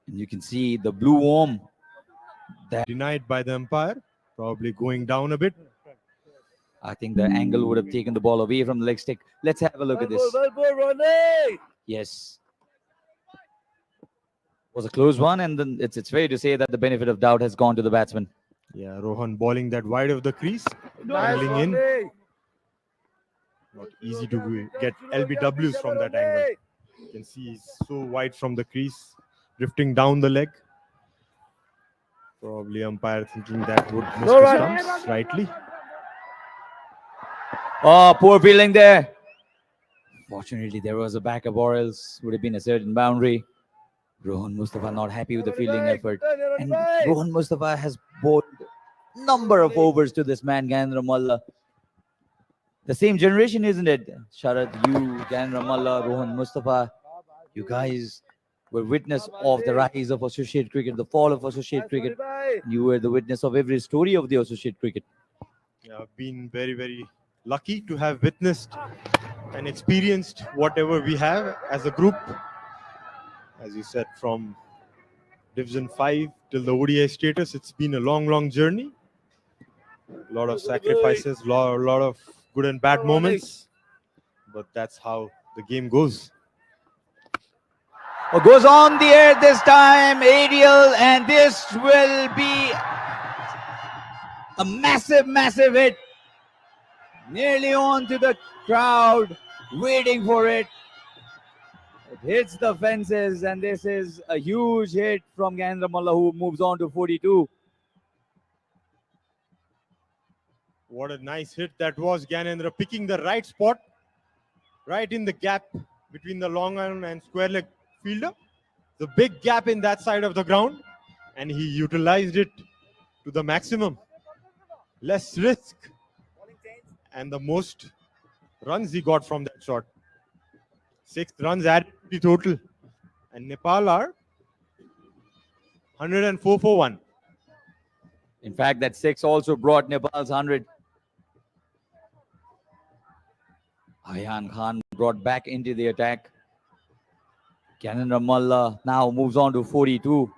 And you can see the blue worm that Denied by the umpire, probably going down a bit. I think the angle would have taken the ball away from the leg stick. Let's have a look at this. Yes. Was a close one, and then it's fair to say that the benefit of doubt has gone to the batsman. Yeah, Rohan bowling that wide of the crease, angling in. Not easy to get LBWs from that angle. You can see he's so wide from the crease, drifting down the leg. Probably umpire thinking that would miss the stumps rightly. Oh, poor fielding there. Fortunately, there was a backup, or else would have been a certain boundary. Rohan Mustafa not happy with the fielding effort. And Rohan Mustafa has bowled number of overs to this man, Ganendra Malla. The same generation, isn't it? Sharad, you, Ganendra Malla, Rohan Mustafa, you guys were witness of the rise of associate cricket, the fall of associate cricket. You were the witness of every story of the associate cricket. Yeah, I've been very, very lucky to have witnessed and experienced whatever we have as a group. As you said, from Division 5 till the ODI status, it's been a long, long journey. A lot of sacrifices, lot of good and bad moments. But that's how the game goes. Oh, goes on the air this time, aerial, and this will be a massive, massive hit. Nearly on to the crowd, waiting for it. It hits the fences, and this is a huge hit from Ganendra Malla, who moves on to 42. What a nice hit that was. Ganendra picking the right spot, right in the gap between the long iron and square leg fielder. The big gap in that side of the ground, and he utilized it to the maximum. Less risk, and the most runs he got from that shot. 6 runs added to the total, and Nepal are 104 for 1. In fact, that 6 also brought Nepal's 100. Ayan Khan brought back into the attack. Ganendra Malla now moves on to 42.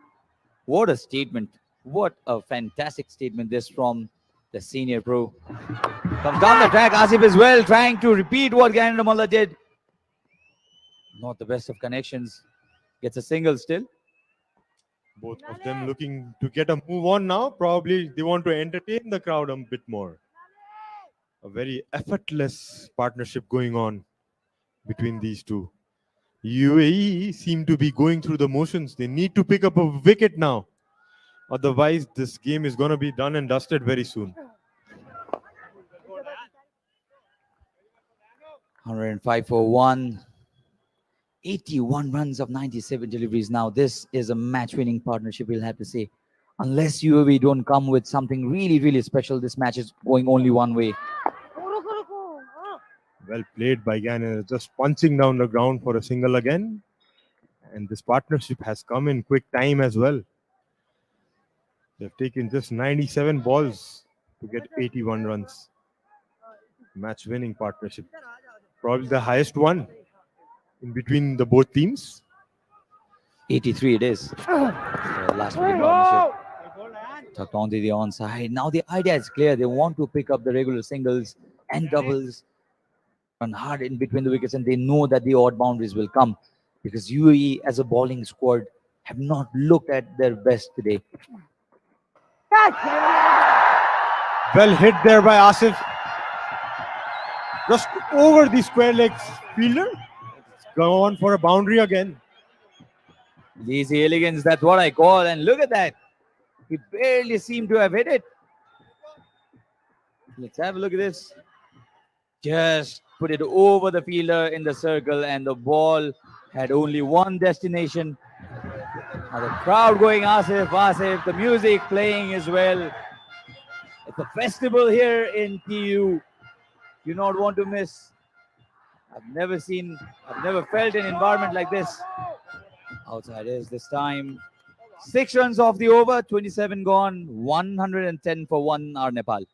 What a statement. What a fantastic statement this from the senior pro. Comes down the track, Asif as well, trying to repeat what Ganendra Malla did. Not the best of connections. Gets a single still. Both of them looking to get a move on now. Probably they want to entertain the crowd a bit more. A very effortless partnership going on between these two. UAE seem to be going through the motions. They need to pick up a wicket now. Otherwise, this game is going to be done and dusted very soon. 105 for 1. 81 runs of 97 deliveries. Now, this is a match-winning partnership, we'll have to say. Unless UAE don't come with something really, really special, this match is going only one way. Well played by Ganendra, just punching down the ground for a single again. And this partnership has come in quick time as well. They've taken just 97 balls to get 81 runs. Match-winning partnership. Probably the highest one in between the both teams. 83 it is. Last wicket partnership. Tucked onto the onside. Now the idea is clear. They want to pick up the regular singles and doubles. Run hard in between the wickets, and they know that the odd boundaries will come. Because UAE as a bowling squad have not looked at their best today. Well hit there by Asif. Just over the square legs fielder. It's gone for a boundary again. Lazy elegance, that's what I call. And look at that. He barely seemed to have hit it. Let's have a look at this. Just put it over the fielder in the circle, and the ball had only one destination. Now the crowd going Asif, Asif, the music playing as well. It's a festival here in TU. You not want to miss. I've never felt an environment like this. Outsiders this time. 6 runs off the over, 27 gone, 110 for 1 are Nepal.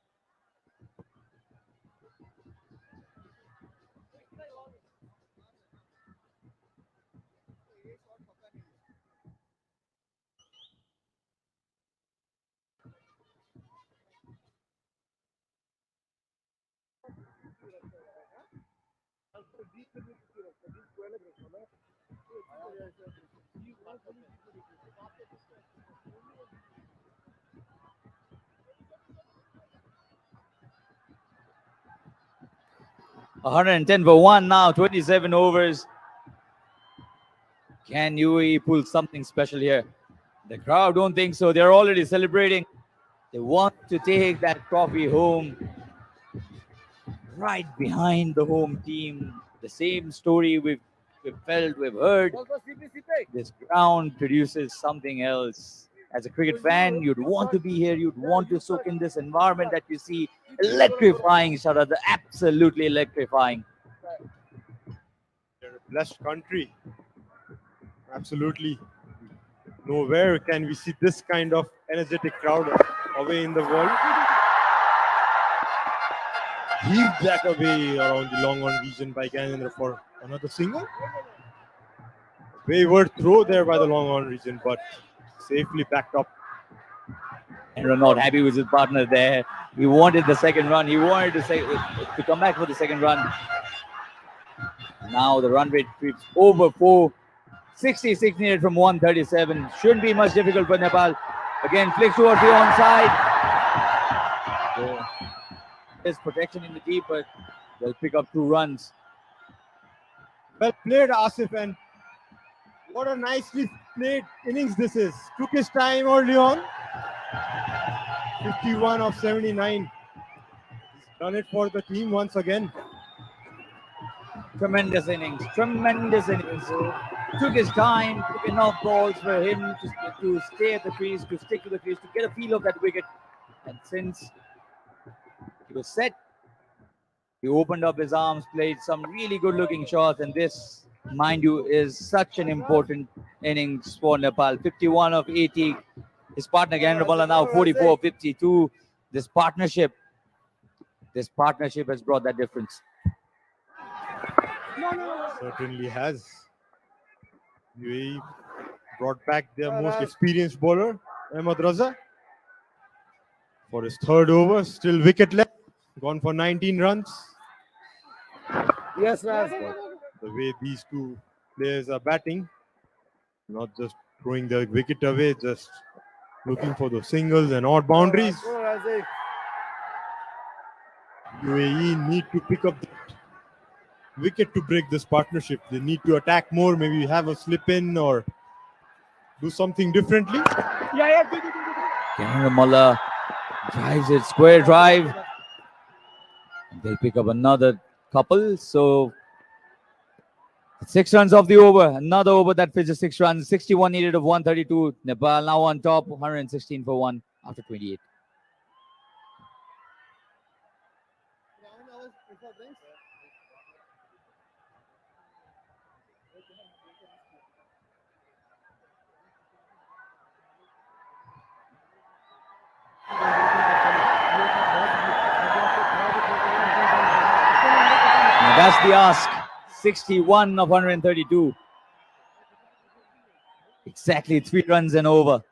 110 for 1 now, 27 overs. Can UAE pull something special here? The crowd don't think so. They're already celebrating. They want to take that trophy home. Right behind the home team. The same story we've felt, we've heard. This ground produces something else. As a cricket fan, you'd want to be here. You'd want to soak in this environment that you see. Electrifying, Sharad. Absolutely electrifying. They're a blessed country. Absolutely. Nowhere can we see this kind of energetic crowd away in the world. Heaved that away around the long on region by Ganendra for another single. Wayward throw there by the long on region, but safely backed up. And not happy with his partner there. He wanted the second run. He wanted to come back for the second run. Now the run rate creeps over 4. 66 needed from 137. Shouldn't be much difficult for Nepal. Again, flicks towards the onside. There's protection in the deep, but they'll pick up 2 runs. Well played, Asif, and what a nicely played innings this is. Took his time early on. 51 of 79. He's done it for the team once again. Tremendous innings. Tremendous innings. Took his time. Took enough balls for him to stay at the crease, to stick to the crease, to get a feel of that wicket. And since he was set, he opened up his arms, played some really good-looking shots, and this, mind you, is such an important innings for Nepal. 51 of 80. His partner Ganendra now 44 of 52. This partnership has brought that difference. Certainly has. UAE brought back their most experienced bowler, Ahmed Raza, for his third over. Still wicket-less. Gone for 19 runs. Yes, Raj. The way these two players are batting, not just throwing the wicket away, just looking for the singles and odd boundaries. UAE need to pick up the wicket to break this partnership. They need to attack more, maybe have a slip in or do something differently. Ganendra drives it, square drive. They'll pick up another couple. So 6 runs off the over. Another over that fetches 6 runs. 61 needed of 132. Nepal now on top. 116 for 1 after 28. Now that's the ask. 61 of 132. Exactly 3 runs and over.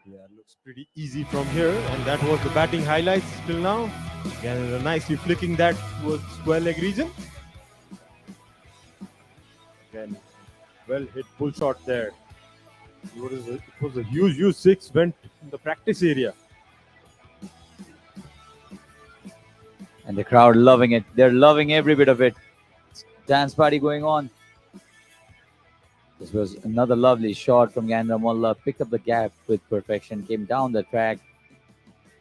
Yeah, looks pretty easy from here, and that was the batting highlights till now. Again, nicely flicking that towards square leg region. Again, well hit pull shot there. It was a huge 6 went in the practice area. And the crowd loving it. They're loving every bit of it. Dance party going on. This was another lovely shot from Ganendra. Picked up the gap with perfection. Came down the track.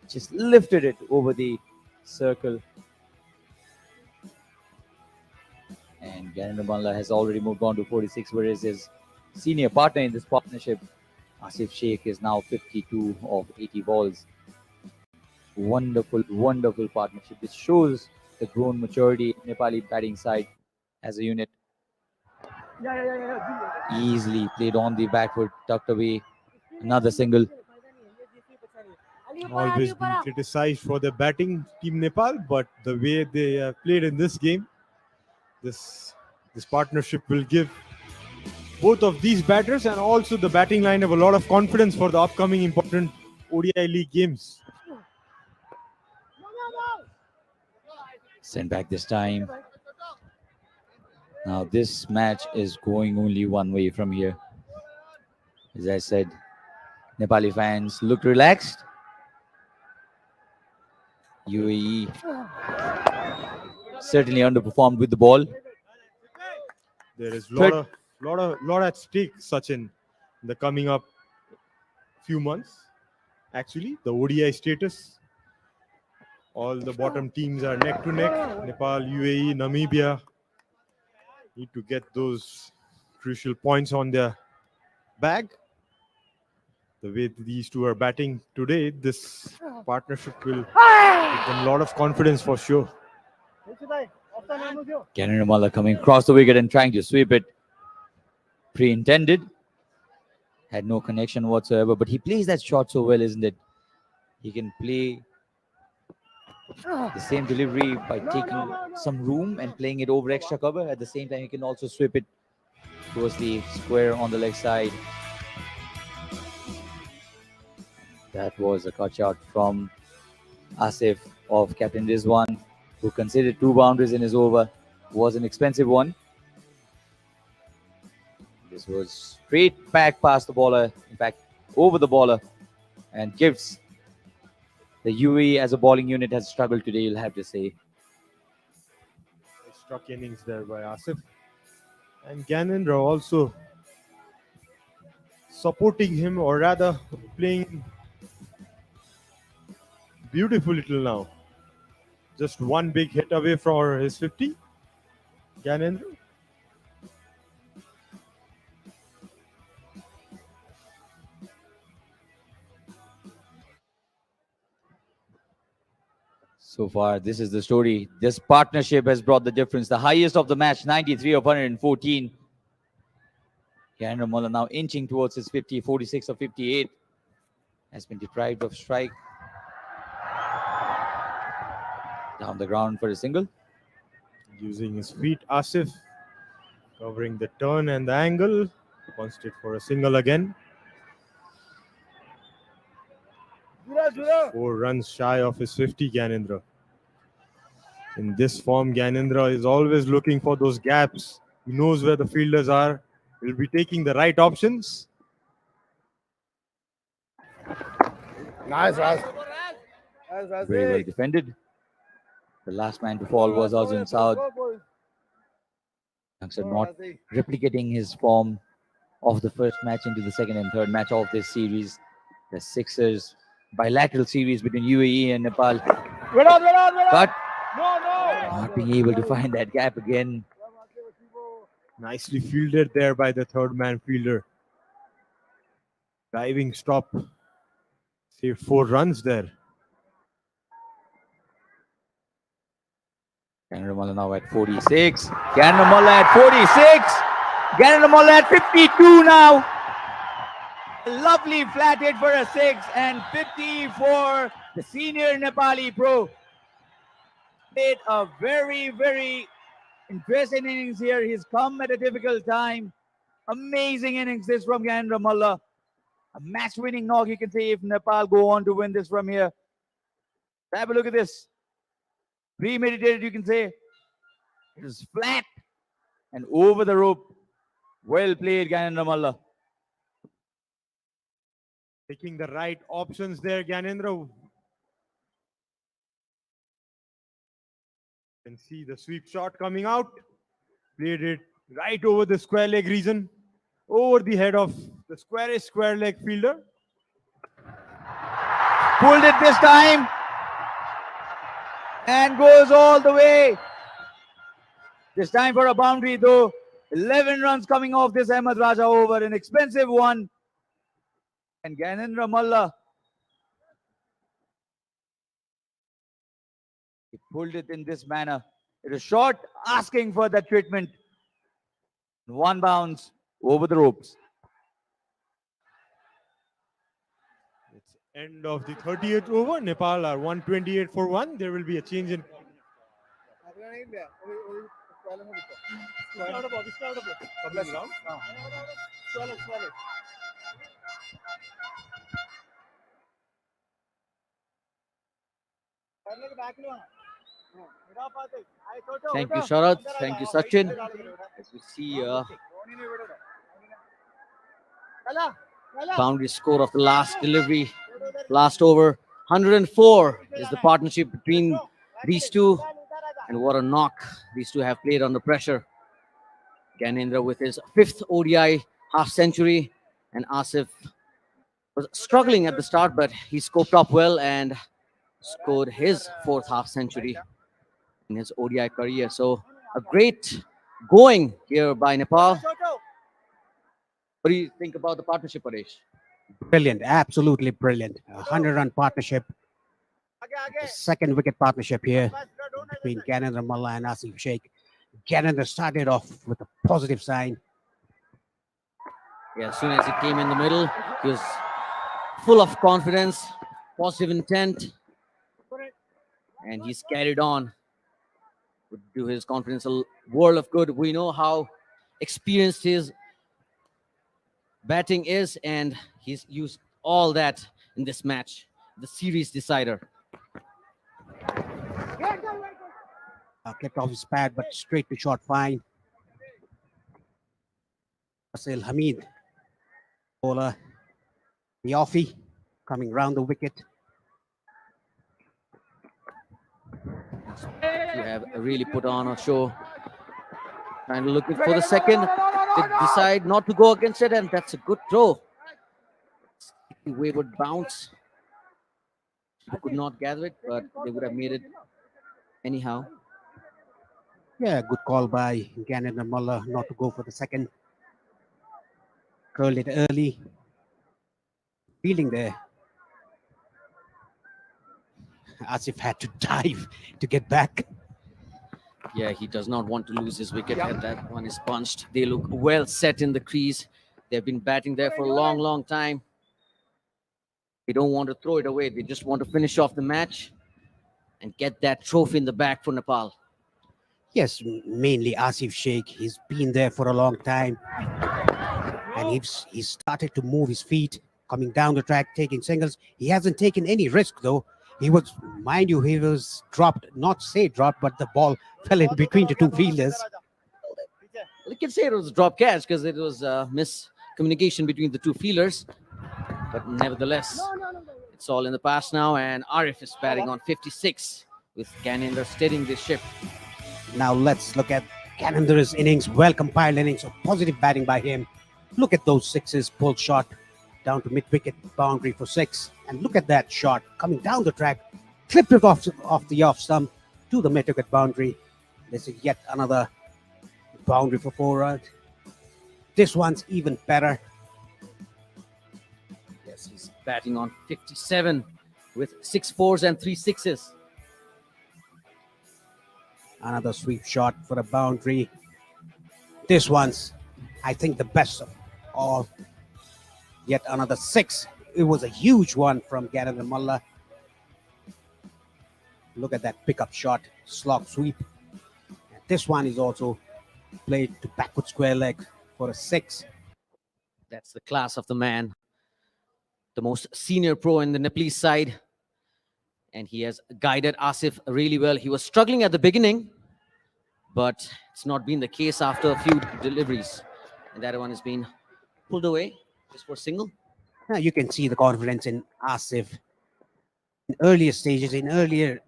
Just lifted it over the circle. And Ganendra has already moved on to 46, whereas his senior partner in this partnership, Asif Sheikh, is now 52 of 80 balls. Wonderful, wonderful partnership. It shows the grown maturity Nepali batting side as a unit. Easily played on the back foot, tucked away. Another single. Always been criticized for their batting, Team Nepal, but the way they have played in this game, this partnership will give both of these batters and also the batting lineup a lot of confidence for the upcoming important ODI League games. Sent back this time. Now this match is going only one way from here. As I said, Nepali fans looked relaxed. UAE certainly underperformed with the ball. There is Third- lot at stake, Sachin, in the coming up few months. Actually, the ODI status. All the bottom teams are neck to neck. Nepal, UAE, Namibia need to get those crucial points on their bag. The way these two are batting today, this partnership will give them a lot of confidence for sure. Ganendra Malla coming across the wicket and trying to sweep it. Pre-intended. Had no connection whatsoever, but he plays that shot so well, isn't it? He can play the same delivery by taking some room and playing it over extra cover. At the same time, he can also sweep it towards the square on the leg side. That was a cut shot from Asif of Captain Rizwan, who considered 2 boundaries in his over. Was an expensive one. This was straight back past the bowler, in fact, over the bowler, and gives the UAE as a bowling unit has struggled today, you'll have to say. Struck innings there by Asif. And Ganendra also supporting him, or rather playing beautifully till now. Just one big hit away from his 50. Ganendra. So far, this is the story. This partnership has brought the difference. The highest of the match, 93 of 114. Ganendra Malla now inching towards his 50, 46 of 58. Has been deprived of strike. Down the ground for a single. Using his feet, Asif covering the turn and the angle. Punched it for a single again. 4 runs shy of his 50, Ganendra. In this form, Ganendra is always looking for those gaps. He knows where the fielders are. He'll be taking the right options. Nice, Raz. Very well defended. The last man to fall was Arjun Saud. Youngster not replicating his form of the first match into the second and third match of this series. The Sixers bilateral series between UAE and Nepal. But not being able to find that gap again. Nicely fielded there by the third man fielder. Diving stop. Saved 4 runs there. Ganendra Malla now at 46. Ganendra Malla at 46. Ganendra Malla at 52 now. A lovely flat hit for a 6 and 50 for the senior Nepali pro. Played a very, very interesting innings here. He's come at a difficult time. Amazing innings this from Ganendra Malla. A match-winning knock, you can say, if Nepal go on to win this from here. Have a look at this. Premeditated, you can say. It is flat and over the rope. Well played, Ganendra Malla. Taking the right options there, Ganendra. You can see the sweep shot coming out. Played it right over the square leg region. Over the head of the square leg fielder. Pulled it this time. And goes all the way. This time for a boundary though. 11 runs coming off this Ahmed Raja over. An expensive one. And Ganendra Malla. He pulled it in this manner. It is short, asking for that treatment. 1 bounce over the ropes. It's end of the 30th over. Nepal are 128 for 1. There will be a change in. Thank you, Sharad. Thank you, Sachin. As we see boundary score of the last delivery, last over. 104 is the partnership between these two. And what a knock these two have played under pressure. Gyanendra with his 5th ODI half century, and Asif was struggling at the start, but he scoped up well and scored his 4th half century in his ODI career. So a great going here by Nepal. What do you think about the partnership, Paresh? Brilliant, absolutely brilliant. A 100-run partnership. The second wicket partnership here between Gyanendra Malla and Asif Sheikh. Gyanendra started off with a positive sign. Yeah, as soon as he came in the middle, he was full of confidence, positive intent, and he's carried on. Would do his confidence a world of good. We know how experienced his batting is, and he's used all that in this match, the series decider. Clipped off his pad, but straight to short fine. Fasil Hamid, bowler, the offie, coming round the wicket. You have really put on a show. Trying to look for the second. They decide not to go against it, and that's a good throw. Wayward bounce. They could not gather it, but they would have made it anyhow. Yeah, good call by Gyanendra Malla not to go for the second. Curled it early. Fielding there. Asif had to dive to get back. Yeah, he does not want to lose his wicket, and that one is punched. They look well set in the crease. They've been batting there for a long, long time. They don't want to throw it away. They just want to finish off the match and get that trophy in the bag for Nepal. Yes, mainly Asif Sheikh. He's been there for a long time. And he's started to move his feet, coming down the track, taking singles. He hasn't taken any risk, though. He was, mind you, he was dropped, not say dropped, but the ball fell in between the two fielders. You can say it was a drop catch because it was miscommunication between the two fielders. But nevertheless, it's all in the past now, and Arif is batting on 56 with Gyanendra steadying this ship. Now let's look at Gyanendra's innings, well-compiled innings of positive batting by him. Look at those sixes, pulled shot down to mid-wicket boundary for 6. And look at that shot coming down the track, clipped it off the off stump to the mid-wicket boundary. This is yet another boundary for 4 runs. This one's even better. Yes, he's batting on 57 with 6 fours and 3 sixes. Another sweep shot for a boundary. This one's, I think, the best of all. Yet another 6. It was a huge one from Gyanendra Malla. Look at that pickup shot, slog sweep. And this one is also played to backward square leg for a 6. That's the class of the man, the most senior pro in the Nepalese side. And he has guided Asif really well. He was struggling at the beginning, but it's not been the case after a few deliveries. And that one has been pulled away just for a single. Now you can see the confidence in Asif. In earlier stages, in earlier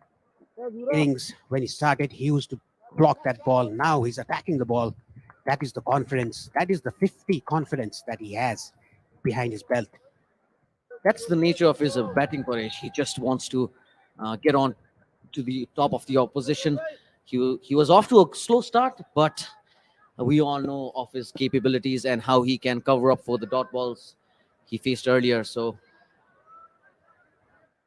innings, when he started, he used to block that ball. Now he's attacking the ball. That is the confidence. That is the 50 confidence that he has behind his belt. That's the nature of his batting, Paresh. He just wants to get on to the top of the opposition. He was off to a slow start, but we all know of his capabilities and how he can cover up for the dot balls he faced earlier. So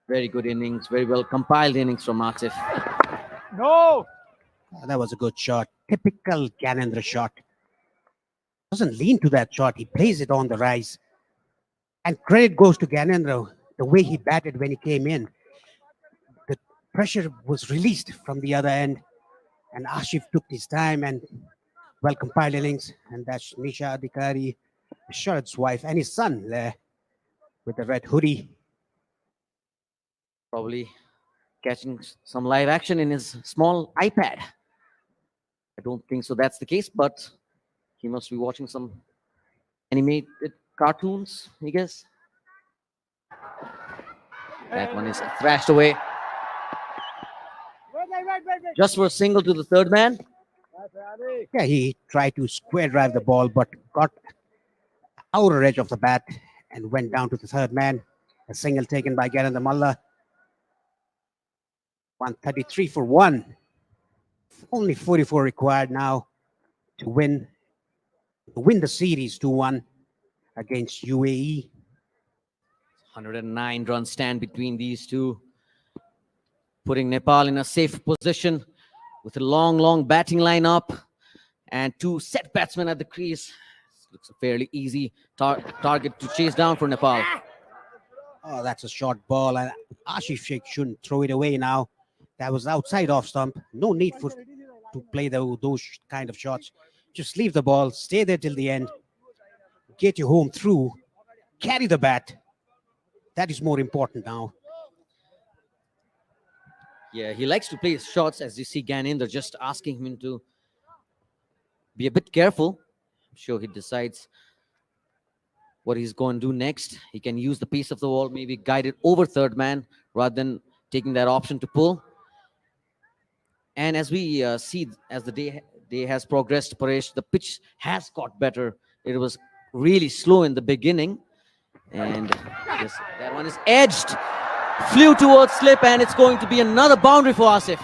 very good innings, very well compiled innings from Asif. No! That was a good shot. Typical Gyanendra shot. Doesn't lean to that shot. He plays it on the rise. And credit goes to Gyanendra, the way he batted when he came in. The pressure was released from the other end. And Asif took his time and well-compiled innings. And that's Nisha Adhikari, Sharad's wife, and his son there with the red hoodie. Probably catching some live action in his small iPad. I don't think so that's the case, but he must be watching some animated cartoons, I guess. That one is thrashed away. just for a single to the third man. Yeah, he tried to square drive the ball, but got outer edge of the bat and went down to the third man. A single taken by Gyanendra Malla. 133 for one. Only 44 required now to win the series 2-1 against UAE. 109 run stand between these two, putting Nepal in a safe position with a long batting lineup and two set batsmen at the crease. This looks a fairly easy target to chase down for Nepal. Oh, that's a short ball, and Asif Sheikh shouldn't throw it away now. That was outside off stump. No need to play those kind of shots. Just leave the ball, stay there till the end, get you home through, carry the bat. That is more important now. Yeah, he likes to play his shots, as you see Gyanendra just asking him to be a bit careful. I'm sure he decides what he's going to do next. He can use the pace of the ball, maybe guide it over third man rather than taking that option to pull. And as we see, as the day has progressed, Paresh, the pitch has got better. It was really slow in the beginning. And yes, that one is edged, flew towards slip, and it's going to be another boundary for Asif.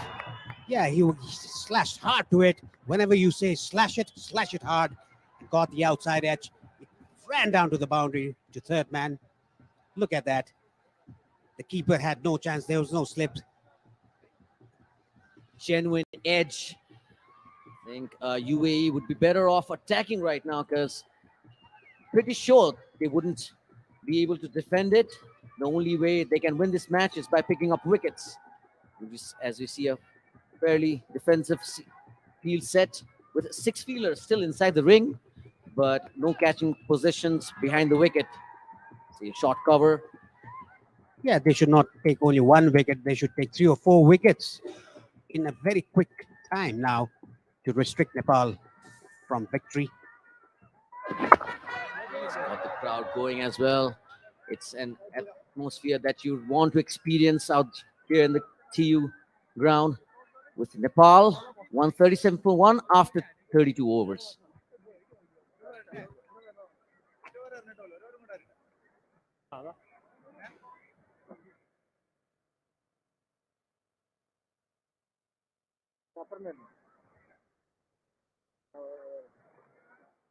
Yeah, he slashed hard to it. Whenever you say slash it hard. Got the outside edge. It ran down to the boundary to third man. Look at that. The keeper had no chance. There was no slip. Genuine edge. I think UAE would be better off attacking right now, because pretty sure they wouldn't be able to defend it. The only way they can win this match is by picking up wickets. As we see a fairly defensive field set with 6 fielders still inside the ring, but no catching positions behind the wicket. See a short cover. Yeah, they should not take only one wicket. They should take 3 or 4 wickets in a very quick time now to restrict Nepal from victory. Got the crowd going as well. It's an atmosphere that you want to experience out here in the TU ground, with Nepal 137 for 1 after 32 overs.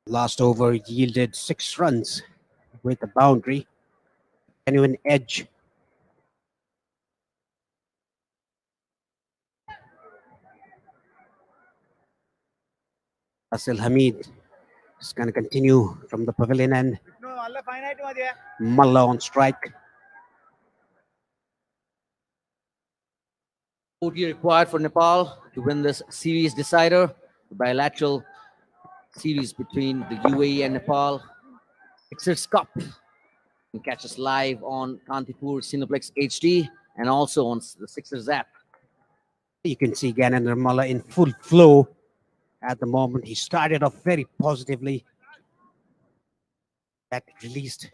Last over yielded 6 runs with a boundary. Genuine edge. Asil Hamid is going to continue from the pavilion end. Malla on strike. OT required for Nepal to win this series decider, the bilateral series between the UAE and Nepal. Ssixer's Cup. You can catch us live on Kantipur Cineplex HD and also on the Ssixer app. You can see Gyanendra Malla in full flow at the moment. He started off very positively. That released.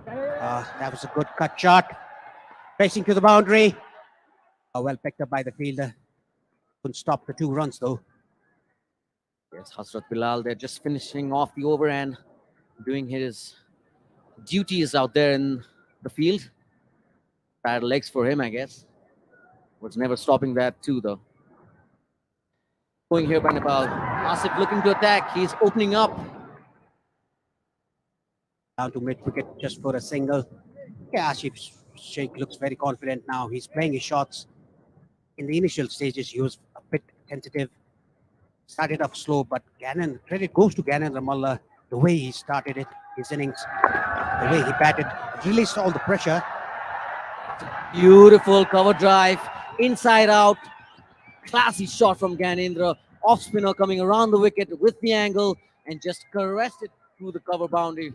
That was a good cut shot. Racing to the boundary. Well picked up by the fielder. Couldn't stop the 2 runs though. Yes, Hasrat Bilal, they're just finishing off the over and doing his duties out there in the field. Tired legs for him, I guess. Was never stopping that too, though. Going here by Nepal. Asif looking to attack. He's opening up. Down to mid-wicket just for a single. Yeah, Asif Sheikh looks very confident now. He's playing his shots. In the initial stages, he was a bit tentative. Started off slow, but credit goes to Gyanendra Malla. The way he started it, his innings, the way he batted, released all the pressure. Beautiful cover drive, inside out. Classy shot from Gyanendra. Off spinner coming around the wicket with the angle and just caressed it through the cover boundary.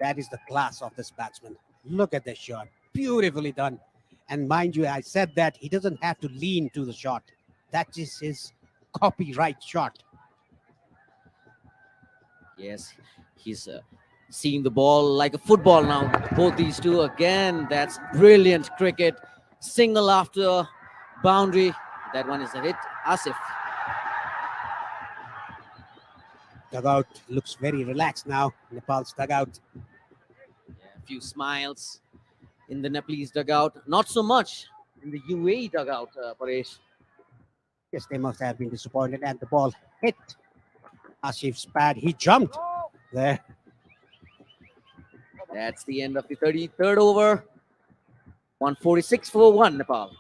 That is the class of this batsman. Look at this shot. Beautifully done. And mind you, I said that he doesn't have to lean to the shot. That is his copyright shot. Yes, he's seeing the ball like a football now. Both these two, again, that's brilliant cricket. single after boundary. That one is a hit. Asif. Dugout looks very relaxed now. Nepal's dugout. Yeah, a few smiles in the Nepalese dugout. Not so much in the UAE dugout, Paresh. Yes, they must have been disappointed. And the ball hit Asif's pad. He jumped there. That's the end of the 33rd over. 146 for 1 Nepal.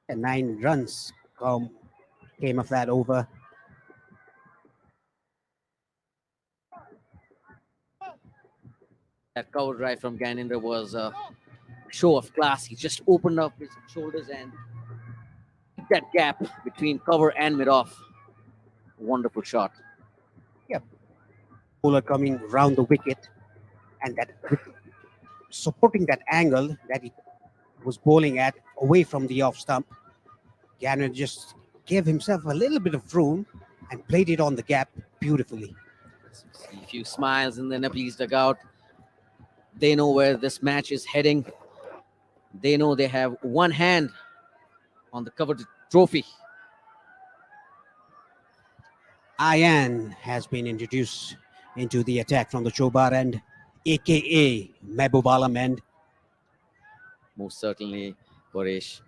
And 9 runs came of that over. That cover drive from Gyanendra was a show of class. He just opened up his shoulders and hit that gap between cover and mid-off. Wonderful shot. Bowler coming round the wicket, and that supporting that angle that he was bowling at away from the off stump. Gyanendra just gave himself a little bit of room and played it on the gap beautifully. See a few smiles in the Nepalese dugout. They know where this match is heading. They know they have one hand on the coveted trophy. Ayan has been introduced into the attack from the Chobar end, aka Mehboob Alam end. Most certainly, Paresh.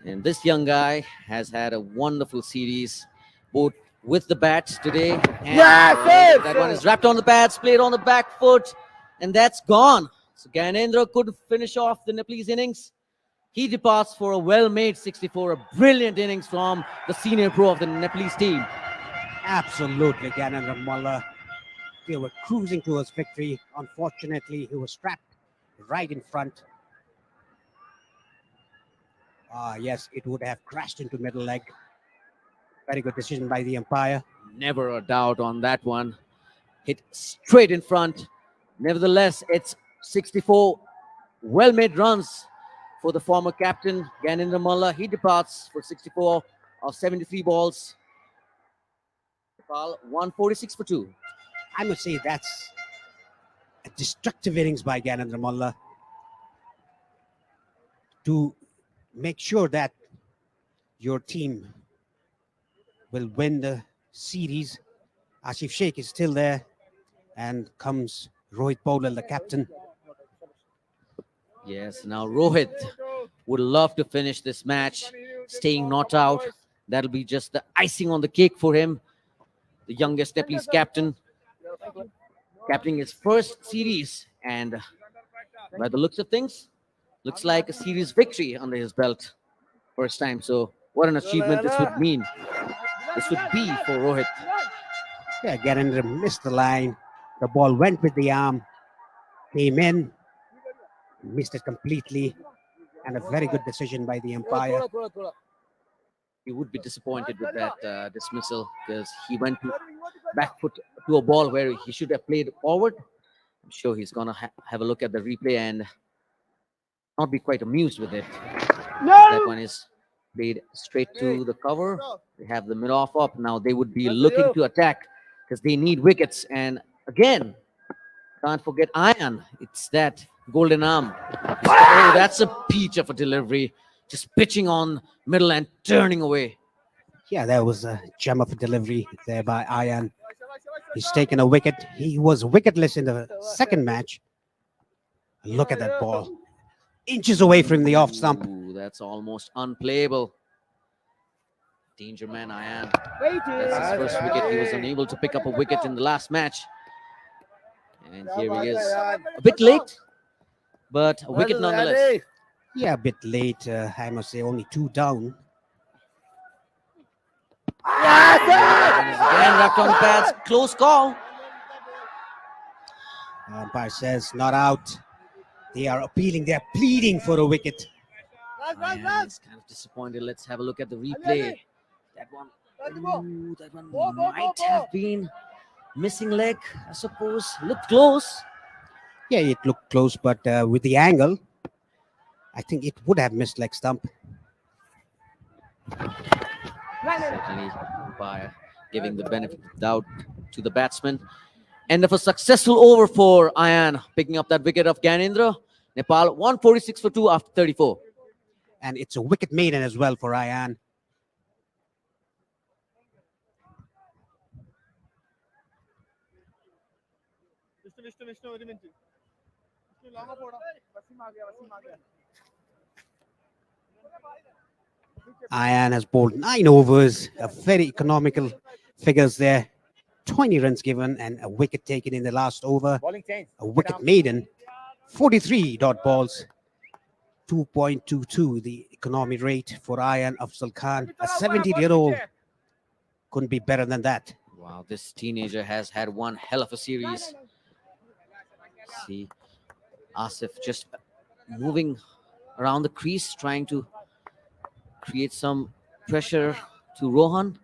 And this young guy has had a wonderful series, both with the bat today. And that one is wrapped on the pads, played on the back foot, and that's gone. So Gyanendra could finish off the Nepalese innings. He departs for a well-made 64, a brilliant innings from the senior pro of the Nepalese team. Absolutely, Gyanendra Mullah. They were cruising towards victory. Unfortunately, he was trapped right in front. Yes, it would have crashed into middle leg. Very good decision by the umpire. Never a doubt on that one. Hit straight in front. Nevertheless, it's 64 well-made runs for the former captain, Gyanendra Mullah. He departs for 64 of 73 balls. Nepal 146 for 2. I must say that's a destructive innings by Gyanendra Mullah to make sure that your team will win the series. Asif Sheikh is still there, and comes Rohit Paulal, the captain. Yes, now Rohit would love to finish this match, staying not out. That'll be just the icing on the cake for him. The youngest Nepalese captain, captaining his first series, and by the looks of things, looks like a series victory under his belt. First time. So what an achievement this would mean. This would be for Rohit. Yeah, Gyanendra missed the line. The ball went with the arm, came in, missed it completely, and a very good decision by the umpire. He would be disappointed with that dismissal, because he went to back foot to a ball where he should have played forward. I'm sure he's gonna have a look at the replay and not be quite amused with it. That one is played straight to the cover. They have the mid-off up. Now they would be looking to attack because they need wickets. And again, can't forget Ayan. It's that golden arm. Oh, that's a peach of a delivery. Just pitching on middle and turning away. Yeah, that was a gem of a delivery there by Ayan. He's taken a wicket. He was wicketless in the second match. Look at that ball. Inches away from the off stump. Ooh, that's almost unplayable. Danger man Ayan. That's his first wicket. He was unable to pick up a wicket in the last match. And here he is. A bit late, but a wicket nonetheless. Yeah, a bit late. I must say, only 2 down. And he's again wrapped on the pads. Close call. Umpire says not out. They are appealing. They are pleading for a wicket. Ayan is kind of disappointed. Let's have a look at the replay. That one, ooh, that one might have been missing leg, I suppose. Looked close. Yeah, it looked close, but with the angle, I think it would have missed leg stump. Certainly, umpire giving the benefit of the doubt to the batsman. End of a successful over for Ayan, picking up that wicket of Gyanendra. Nepal 146 for 2 after 34. And it's a wicket maiden as well for Ayan. Ayan has bowled 9 overs, a very economical figures there. 20 runs given and a wicket taken in the last over. A wicket maiden, 43 dot balls, 2.22 the economy rate for Ayan Afzal Khan. A 70-year-old couldn't be better than that. Wow, this teenager has had one hell of a series. See, Asif just moving around the crease, trying to create some pressure to Rohan.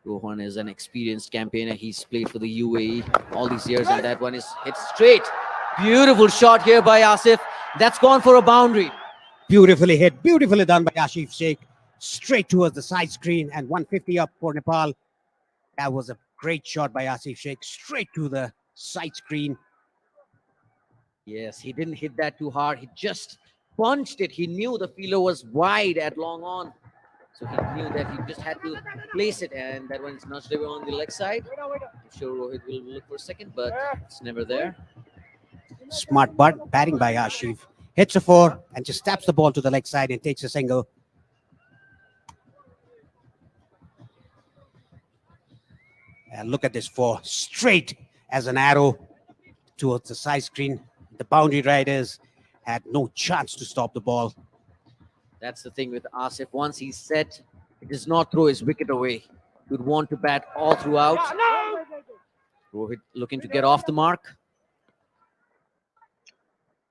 Rohan is an experienced campaigner. He's played for the UAE all these years, and that one is hit straight. Beautiful shot here by Asif. That's gone for a boundary. Beautifully hit, beautifully done by Asif Sheikh. Straight towards the side screen and 150 up for Nepal. That was a great shot by Asif Sheikh, straight to the side screen. Yes, he didn't hit that too hard. He just punched it. He knew the fielder was wide at long on. So he knew that he just had to place it, and that one is nudged away on the leg side. I'm sure Rohit will look for a second, but it's never there. Smart batting by Asif. Hits a 4 and just taps the ball to the leg side and takes a single. And look at this 4, straight as an arrow towards the side screen. The boundary riders had no chance to stop the ball. That's the thing with Asif. Once he's set, he does not throw his wicket away. He would want to bat all throughout. Rohit looking to get off the mark.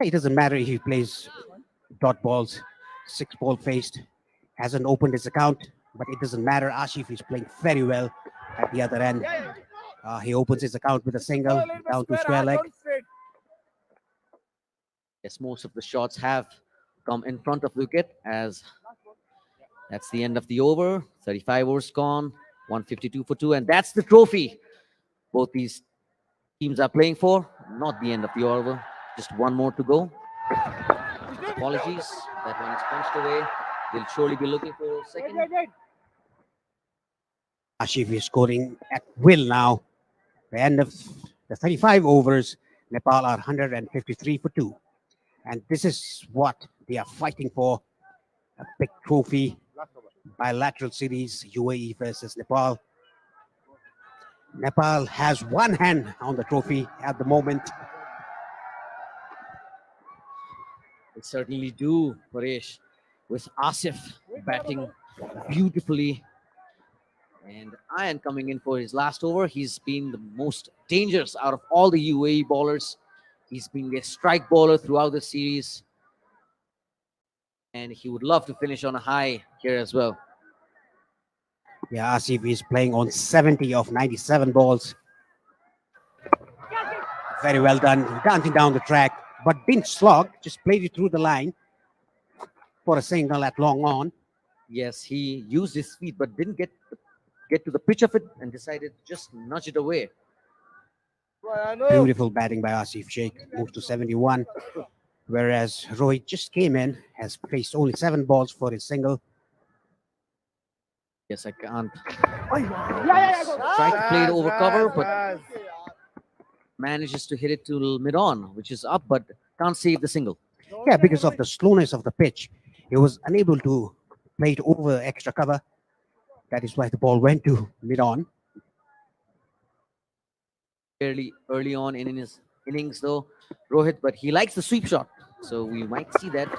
It doesn't matter if he plays dot balls, 6 ball faced, hasn't opened his account, but it doesn't matter. Asif is playing very well at the other end. He opens his account with a single down to square leg. Yes, most of the shots have come in front of the wicket, as that's the end of the over. 35 overs gone, 152 for 2, and that's the trophy both these teams are playing for. Not the end of the over, just one more to go. Apologies, that one is punched away. They'll surely be looking for a second. Asif is scoring at will now. The end of the 35 overs, Nepal are 153 for 2. And this is what they are fighting for. A big trophy, bilateral series, UAE versus Nepal. Nepal has one hand on the trophy at the moment. They certainly do, Paresh, with Asif batting beautifully. And Ayan coming in for his last over. He's been the most dangerous out of all the UAE bowlers. He's been a strike bowler throughout the series. And he would love to finish on a high here as well. Yeah, Asif is playing on 70 of 97 balls. Very well done, dancing down the track, but didn't slog, just played it through the line for a single at long on. Yes, he used his feet but didn't get to the pitch of it and decided to just nudge it away. Beautiful batting by Asif Sheikh, moved to 71. Whereas Rohit just came in, has faced only 7 balls for his single. Yes, I can't. Tried to play it over cover, but manages to hit it to mid-on, which is up, but can't save the single. Yeah, because of the slowness of the pitch, he was unable to play it over extra cover. That is why the ball went to mid-on. Fairly early on in his innings, though, Rohit, but he likes the sweep shot, so we might see that.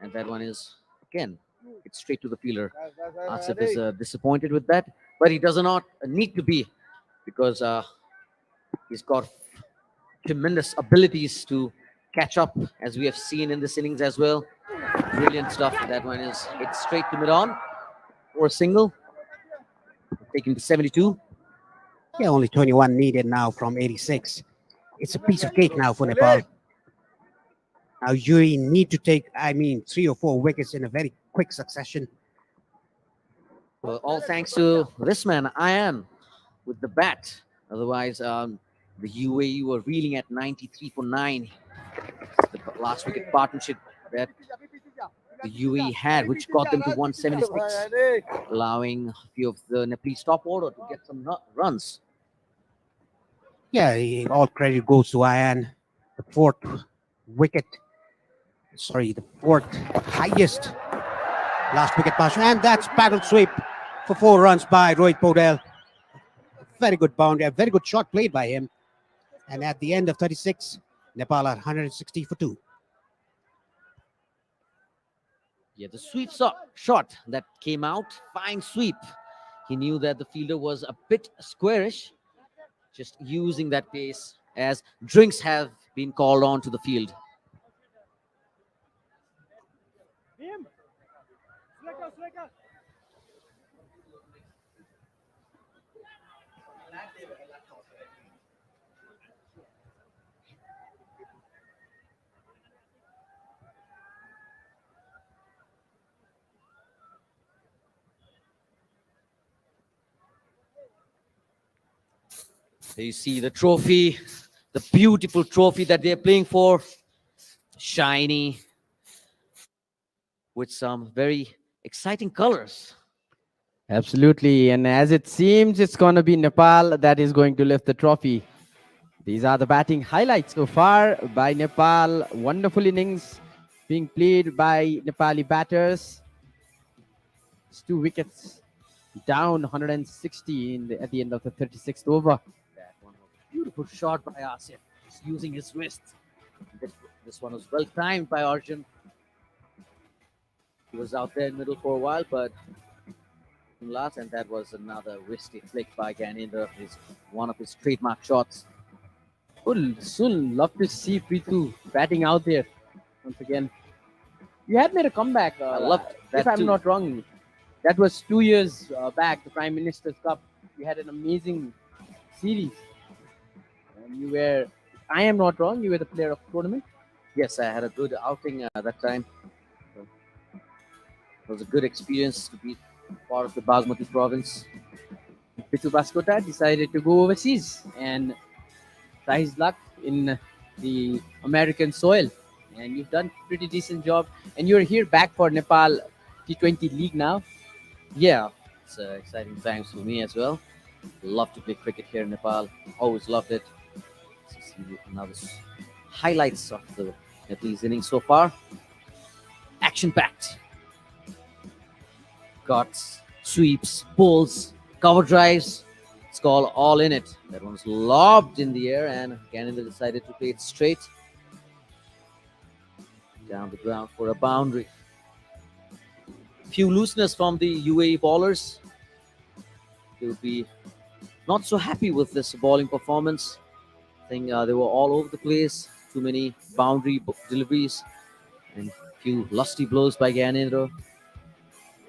And that one is, again, it's straight to the fielder. Asif is disappointed with that, but he does not need to be, because he's got tremendous abilities to catch up, as we have seen in this innings as well. Brilliant stuff. That one is hit straight to mid-on for a single, taking to 72. Yeah, only 21 needed now from 86. It's a piece of cake now for Nepal. Now UAE need to take, 3 or 4 wickets in a very quick succession. Well, all thanks to this man, Ayan, with the bat. Otherwise, the UAE were reeling at 93 for 9. The last wicket partnership that the UAE had, which got them to 176, allowing a few of the Nepalese top order to get some runs. Yeah, all credit goes to Ayan, the fourth wicket. Sorry, the fourth highest last wicket pass, and that's paddle sweep for 4 runs by Rohit Podel. Very good boundary, a very good shot played by him. And at the end of 36, Nepal are 160 for 2. Yeah, the sweep shot that came out, fine sweep. He knew that the fielder was a bit squarish, just using that pace as drinks have been called on to the field. There you see the trophy, the beautiful trophy that they're playing for. Shiny, with some very exciting colors. Absolutely. And as it seems, it's going to be Nepal that is going to lift the trophy. These are the batting highlights so far by Nepal. Wonderful innings being played by Nepali batters. It's 2 wickets down, 160 at the end of the 36th over. That one was a beautiful shot by Asif, just using his wrist. This one was well timed by Arjun. He was out there in the middle for a while, but last, and that was another wristy flick by Gyanendra. One of his trademark shots. Would soon love to see Preetu batting out there once again. You had made a comeback. I loved that if I'm too. not wrong. That was 2 years back, the Prime Minister's Cup. You had an amazing series. And you were, I am not wrong, you were the player of the tournament. Yes, I had a good outing that time. So, it was a good experience to be part of the Bagmati province. Pitu Baskota decided to go overseas and try his luck in the American soil. And you've done a pretty decent job. And you're here back for Nepal T20 League now. Yeah, it's exciting times for me as well. Love to play cricket here in Nepal. Always loved it. So see now this highlights of the Nepalese innings so far. Action-packed. Cuts, sweeps, pulls, cover drives. It's called all in it. That one's lobbed in the air, and Gyanendra decided to play it straight down the ground for a boundary. Few looseness from the UAE bowlers. They'll be not so happy with this bowling performance. I think they were all over the place. Too many boundary deliveries and few lusty blows by Gyanendra.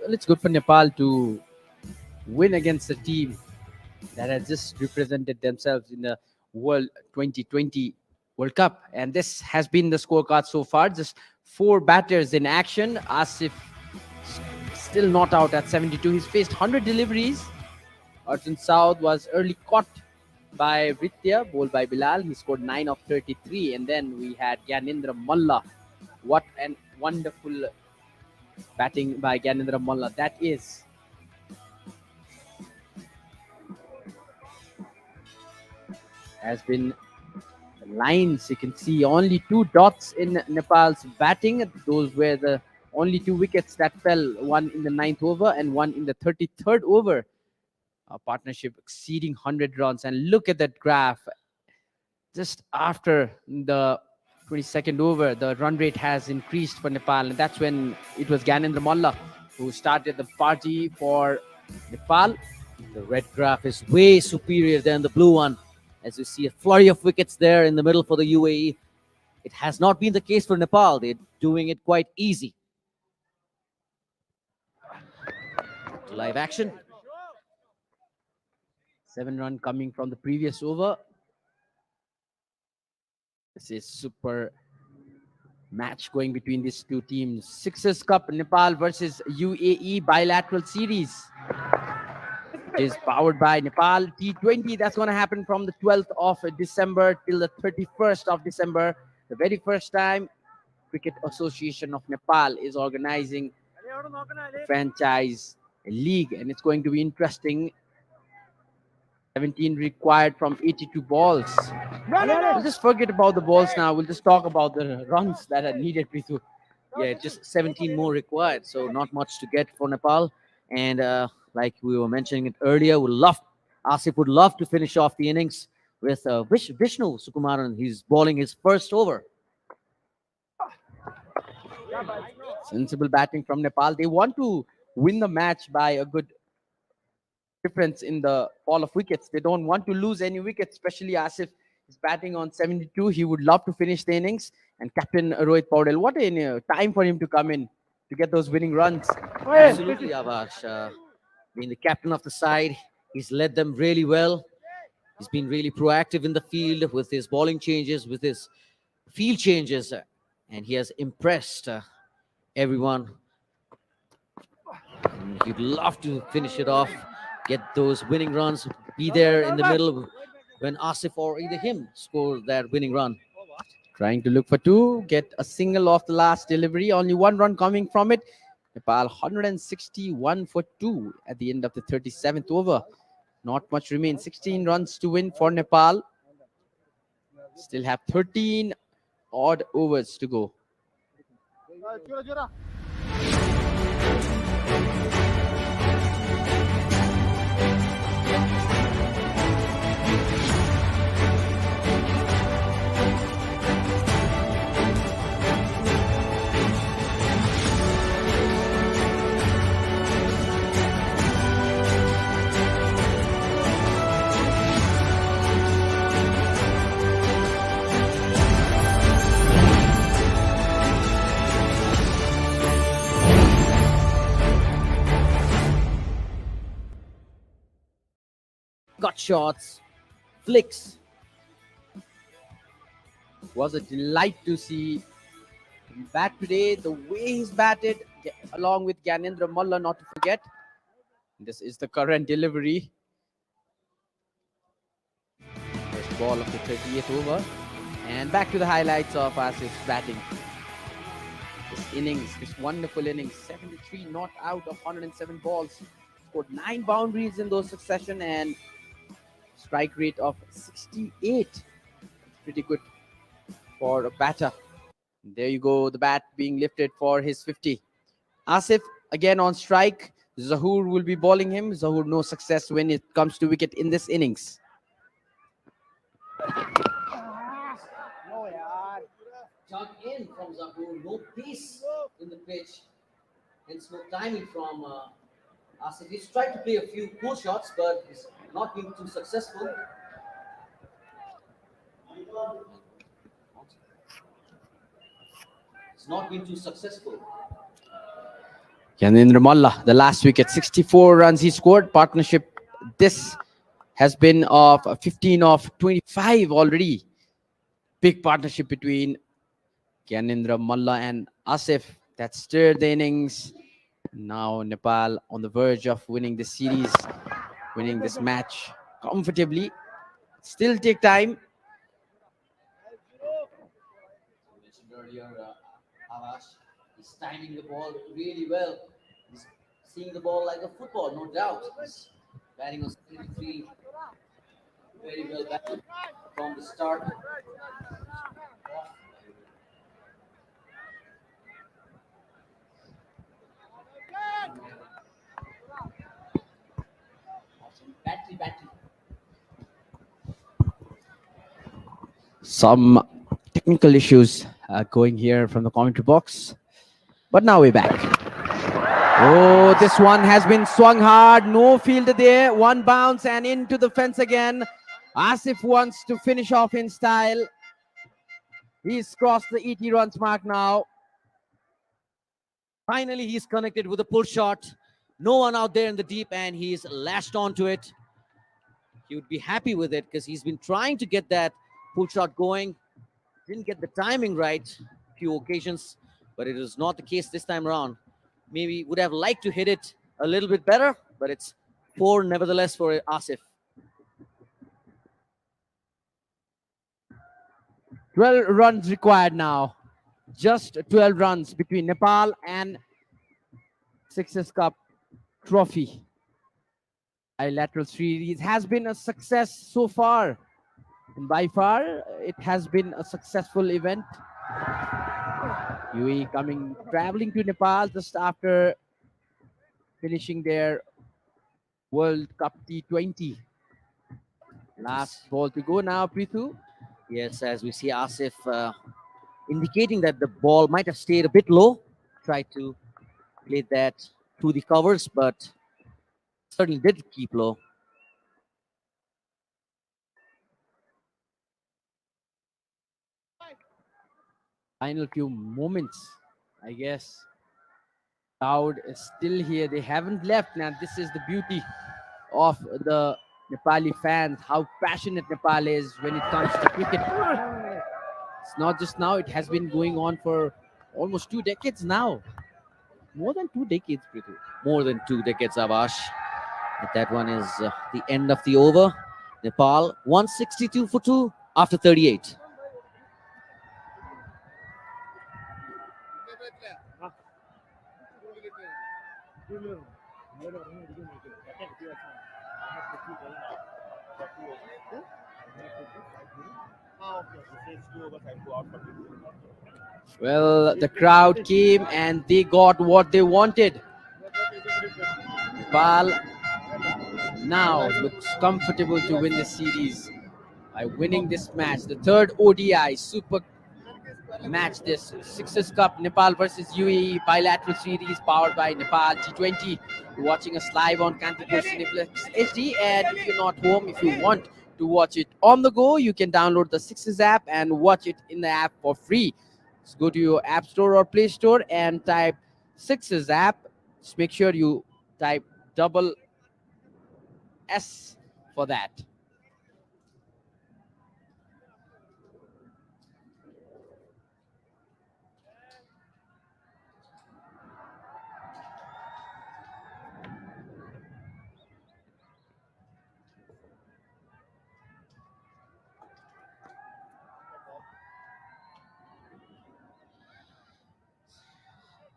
Well, it's good for Nepal to win against a team that has just represented themselves in the World 2020 World Cup. And this has been the scorecard so far. Just 4 batters in action. Asif still not out at 72. He's faced 100 deliveries. Arjun Saud was early caught by Vritya, bowled by Bilal. He scored 9 of 33. And then we had Gyanendra Malla. What an wonderful batting by Gyanendra Malla that is. Has been the lines, you can see only 2 dots in Nepal's batting. Those were the only 2 wickets that fell, one in the 9th over and one in the 33rd over. A partnership exceeding 100 runs. And look at that graph. Just after the 22nd over, the run rate has increased for Nepal. And that's when it was Gyanendra Malla who started the party for Nepal. The red graph is way superior than the blue one. As you see a flurry of wickets there in the middle for the UAE. It has not been the case for Nepal. They're doing it quite easy. Live action. 7 run coming from the previous over. This is super match going between these 2 teams. Ssixer Cup Nepal versus UAE bilateral series. It is powered by Nepal T20. That's going to happen from the 12th of December till the 31st of December. The very first time Cricket Association of Nepal is organizing a franchise league, and it's going to be interesting. 17 required from 82 balls. We'll just forget about the balls now. We'll just talk about the runs that are needed, Prithu. Yeah, just 17 more required, so not much to get for Nepal. And like we were mentioning it earlier, Asif would love to finish off the innings with Vishnu Sukumaran. He's bowling his first over. Sensible batting from Nepal. They want to win the match by a good difference in the fall of wickets. They don't want to lose any wickets, especially Asif is batting on 72. He would love to finish the innings. And Captain Rohit Paudel, what a time for him to come in to get those winning runs. Absolutely, Avash. Being the captain of the side, he's led them really well. He's been really proactive in the field with his bowling changes, with his field changes, and he has impressed everyone. And he'd love to finish it off, get those winning runs, be there in the middle when Asif or either him score that winning run. Trying to look for two, get a single off the last delivery. Only one run coming from it. Nepal 161 for 2 at the end of the 37th over. Not much remains. 16 runs to win for Nepal. Still have 13 odd overs to go. Cut shots, flicks. Was a delight to see him bat today. The way he's batted, along with Gyanendra Malla, not to forget. This is the current delivery. First ball of the 38th over. And back to the highlights of Asif's batting. This innings, this wonderful innings, 73 not out of 107 balls. Scored 9 boundaries in those succession and strike rate of 68. Pretty good for a batter. There you go, the bat being lifted for his 50. Asif again on strike. Zahoor will be bowling him. Zahoor no success when it comes to wicket in this innings. Dug in from Zahoor, no pace in the pitch, hence no timing from Asif. He's tried to play a few pull shots, but he's not been too successful. It's not been too successful. Gyanendra Malla, the last wicket, 64 runs he scored. Partnership, this has been of 15 of 25 already. Big partnership between Gyanendra Malla and Asif that stirred the innings. Now Nepal on the verge of winning this series, winning this match comfortably. Still take time. I mentioned earlier, Avash, he's timing the ball really well. He's seeing the ball like a football, no doubt. He's batting on 73, very well batted from the start. Battery. Some technical issues going here from the commentary box. But now we're back. Oh, this one has been swung hard. No fielder there. One bounce and into the fence again. Asif wants to finish off in style. He's crossed the 80 runs mark now. Finally, he's connected with a pull shot. No one out there in the deep, and he's lashed onto it. He would be happy with it because he's been trying to get that pull shot going. Didn't get the timing right a few occasions, but it was not the case this time around. Maybe would have liked to hit it a little bit better, but it's 4 nevertheless for Asif. 12 runs required now. Just 12 runs between Nepal and Sixers Cup trophy. Bilateral series has been a success so far. And by far, it has been a successful event. UAE traveling to Nepal just after finishing their World Cup T20. Last ball to go now, Prithu. Yes, as we see Asif indicating that the ball might have stayed a bit low. Tried to play that through the covers, but certainly did keep low. Final few moments, I guess. Crowd is still here. They haven't left. Now, this is the beauty of the Nepali fans, how passionate Nepal is when it comes to cricket. It's not just now, it has been going on for almost 2 decades now. More than 2 decades, Prithu. More than 2 decades, Avash. But that one is the end of the over. Nepal 162 for 2 after 38. Well, the crowd came and they got what they wanted. Nepal now looks comfortable to win the series by winning this match. The third ODI super match, this Sixers Cup Nepal versus UAE bilateral series powered by Nepal T20. You're watching us live on Kantipur Cineplex HD, and if you're not home, if you want to watch it on the go, you can download the Sixers app and watch it in the app for free. Just go to your app store or play store and type Sixers app. Just make sure you type double S for that.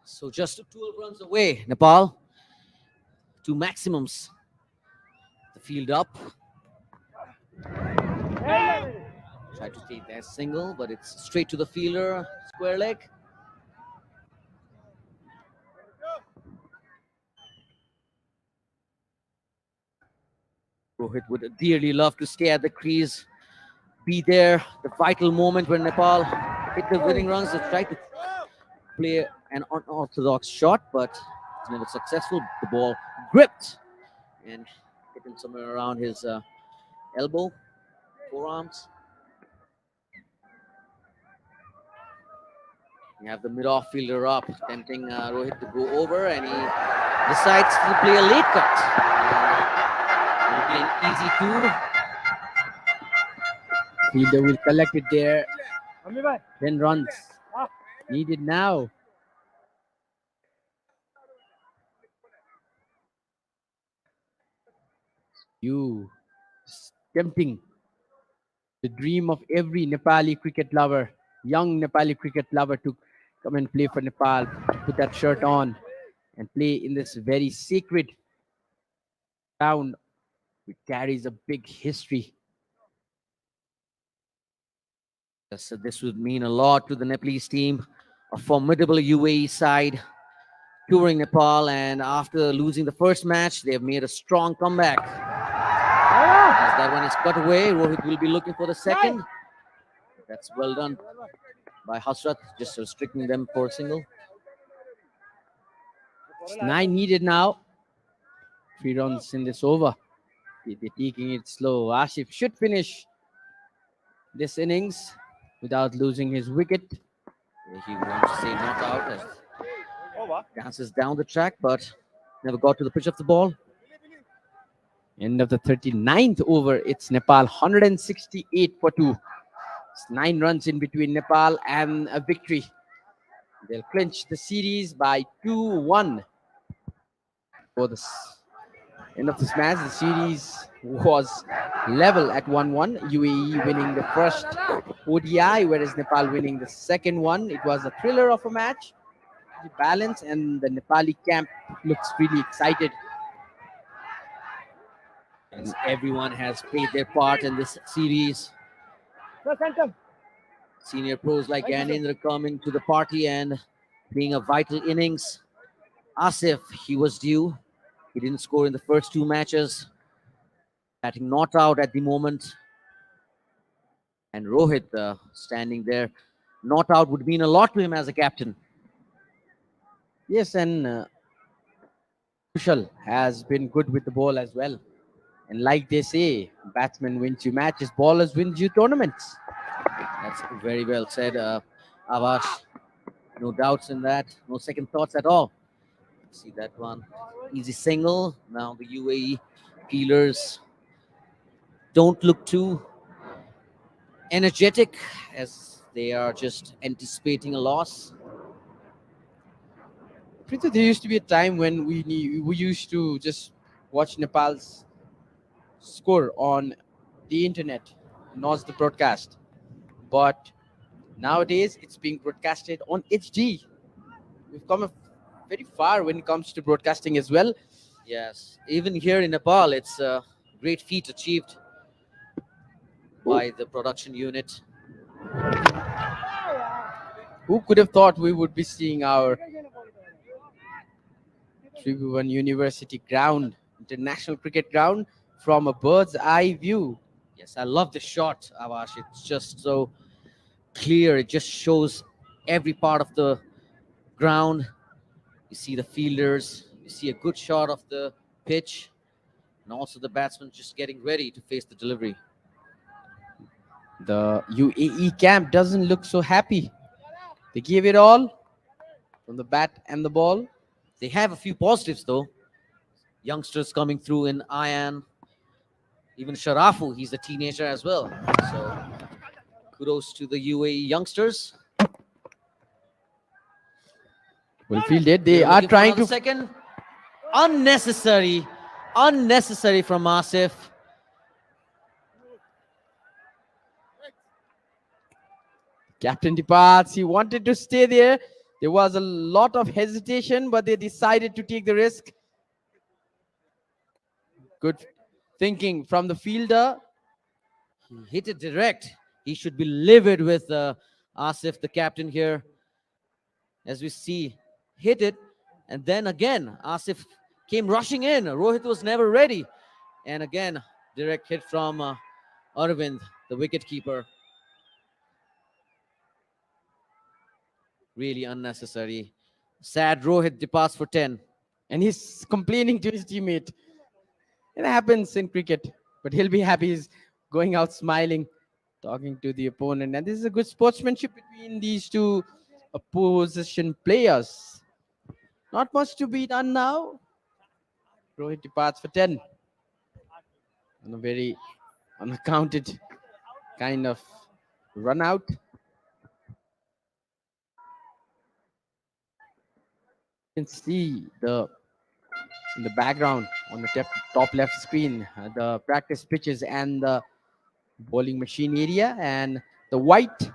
So just 12 runs away, Nepal. 2 maximums. The field up. Tried to take that single, but it's straight to the fielder. Square leg. Rohit would dearly love to stay at the crease, be there, the vital moment when Nepal hit the winning runs. They tried to play an unorthodox shot, but it's never successful. The ball gripped and hit him somewhere around his elbow, forearms. You have the mid-off fielder up, tempting Rohit to go over, and he decides to play a late cut. It'll be an easy two. Fielder will collect it there. 10 runs needed now. You tempting the dream of every Nepali cricket lover, young Nepali cricket lover, to come and play for Nepal, to put that shirt on and play in this very sacred ground which carries a big history. So this would mean a lot to the Nepalese team, a formidable UAE side touring Nepal, and after losing the first match, they have made a strong comeback. As that one is cut away, Rohit will be looking for the second. That's well done by Hasrat, just restricting them for a single. It's 9 needed now. 3 runs in this over. They're taking it slow. Asif should finish this innings without losing his wicket. He wants to say not out as dances down the track, but never got to the pitch of the ball. End of the 39th over. It's Nepal 168 for 2. It's 9 runs in between Nepal and a victory. They'll clinch the series by 2-1 for this End of this match, the series was level at 1-1. UAE winning the first ODI, whereas Nepal winning the second one. It was a thriller of a match, balance, and the Nepali camp looks really excited. Yes, everyone has played their part in this series. Senior pros like Gyanendra coming to the party and playing a vital innings. Asif, he was due. He didn't score in the first two matches. Batting not out at the moment. And Rohit standing there. Not out would mean a lot to him as a captain. Yes, and Kushal has been good with the ball as well. And like they say, batsmen win you matches, ballers win you tournaments. That's very well said, Avash. No doubts in that. No second thoughts at all. See that one. Easy single. Now the UAE fielders don't look too energetic as they are just anticipating a loss. Prithu, there used to be a time when we used to just watch Nepal's score on the internet, not the broadcast. But nowadays, it's being broadcasted on HD. We've come very far when it comes to broadcasting as well. Yes, even here in Nepal, it's a great feat achieved by the production unit. Who could have thought we would be seeing our Tribhuvan University ground, international cricket ground, from a bird's eye view? Yes, I love the shot, Avash. It's just so clear. It just shows every part of the ground. You see the fielders. You see a good shot of the pitch. And also the batsman just getting ready to face the delivery. The UAE camp doesn't look so happy. They gave it all from the bat and the ball. They have a few positives, though. Youngsters coming through in Ayan. Even Sharafu, he's a teenager as well. So kudos to the UAE youngsters. Well fielded. They They're are looking for trying another to. second. Unnecessary from Asif. Captain departs. He wanted to stay there. There was a lot of hesitation, but they decided to take the risk. Good thinking from the fielder. He hit it direct. He should be livid with Asif, the captain here. As we see, hit it. And then again, Asif came rushing in. Rohit was never ready. And again, direct hit from Arvind, the wicketkeeper. Really unnecessary. Sad Rohit departs for 10. And he's complaining to his teammate. It happens in cricket, but he'll be happy. He's going out smiling, talking to the opponent. And this is a good sportsmanship between these two opposition players. Not much to be done now. Rohit departs for 10. On a very unaccounted kind of run out. You can see in the background on the top left screen the practice pitches and the bowling machine area, and the white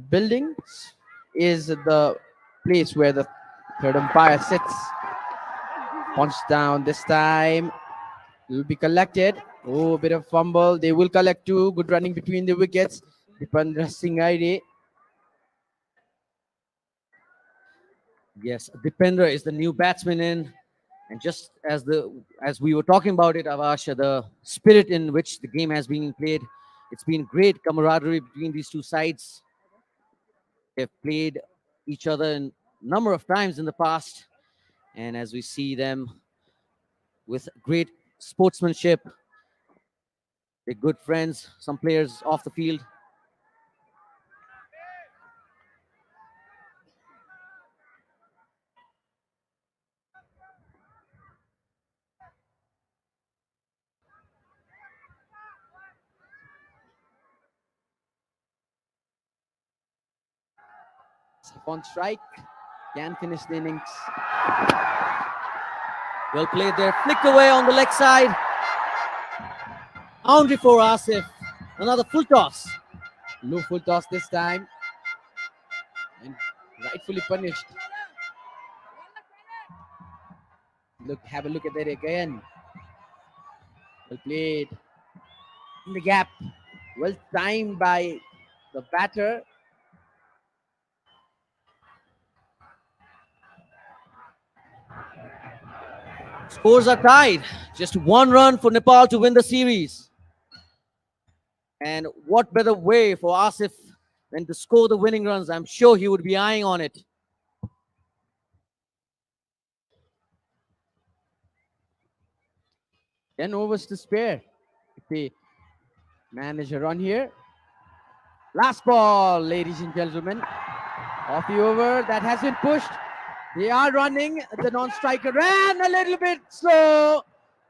building is the place where the third umpire sits. Punch down this time will be collected. Oh, a bit of fumble. They will collect two. Good running between the wickets. Dipendra Singh Aire. Yes, Dipendra is the new batsman in. And just as we were talking about it, Avash, the spirit in which the game has been played, it's been great camaraderie between these two sides. They've played each other a number of times in the past. And as we see them with great sportsmanship, they're good friends, some players off the field. On strike, can finish the innings. Well played there. Flicked away on the leg side. Boundary for Asif. Another full toss. Low full toss this time. And rightfully punished. Look, have a look at that again. Well played. In the gap. Well timed by the batter. Scores are tied. Just one run for Nepal to win the series. And what better way for Asif than to score the winning runs? I'm sure he would be eyeing on it. Ten overs to spare. If they manage a run here. Last ball, ladies and gentlemen. Off the over. That has been pushed. They are running. The non-striker ran a little bit slow.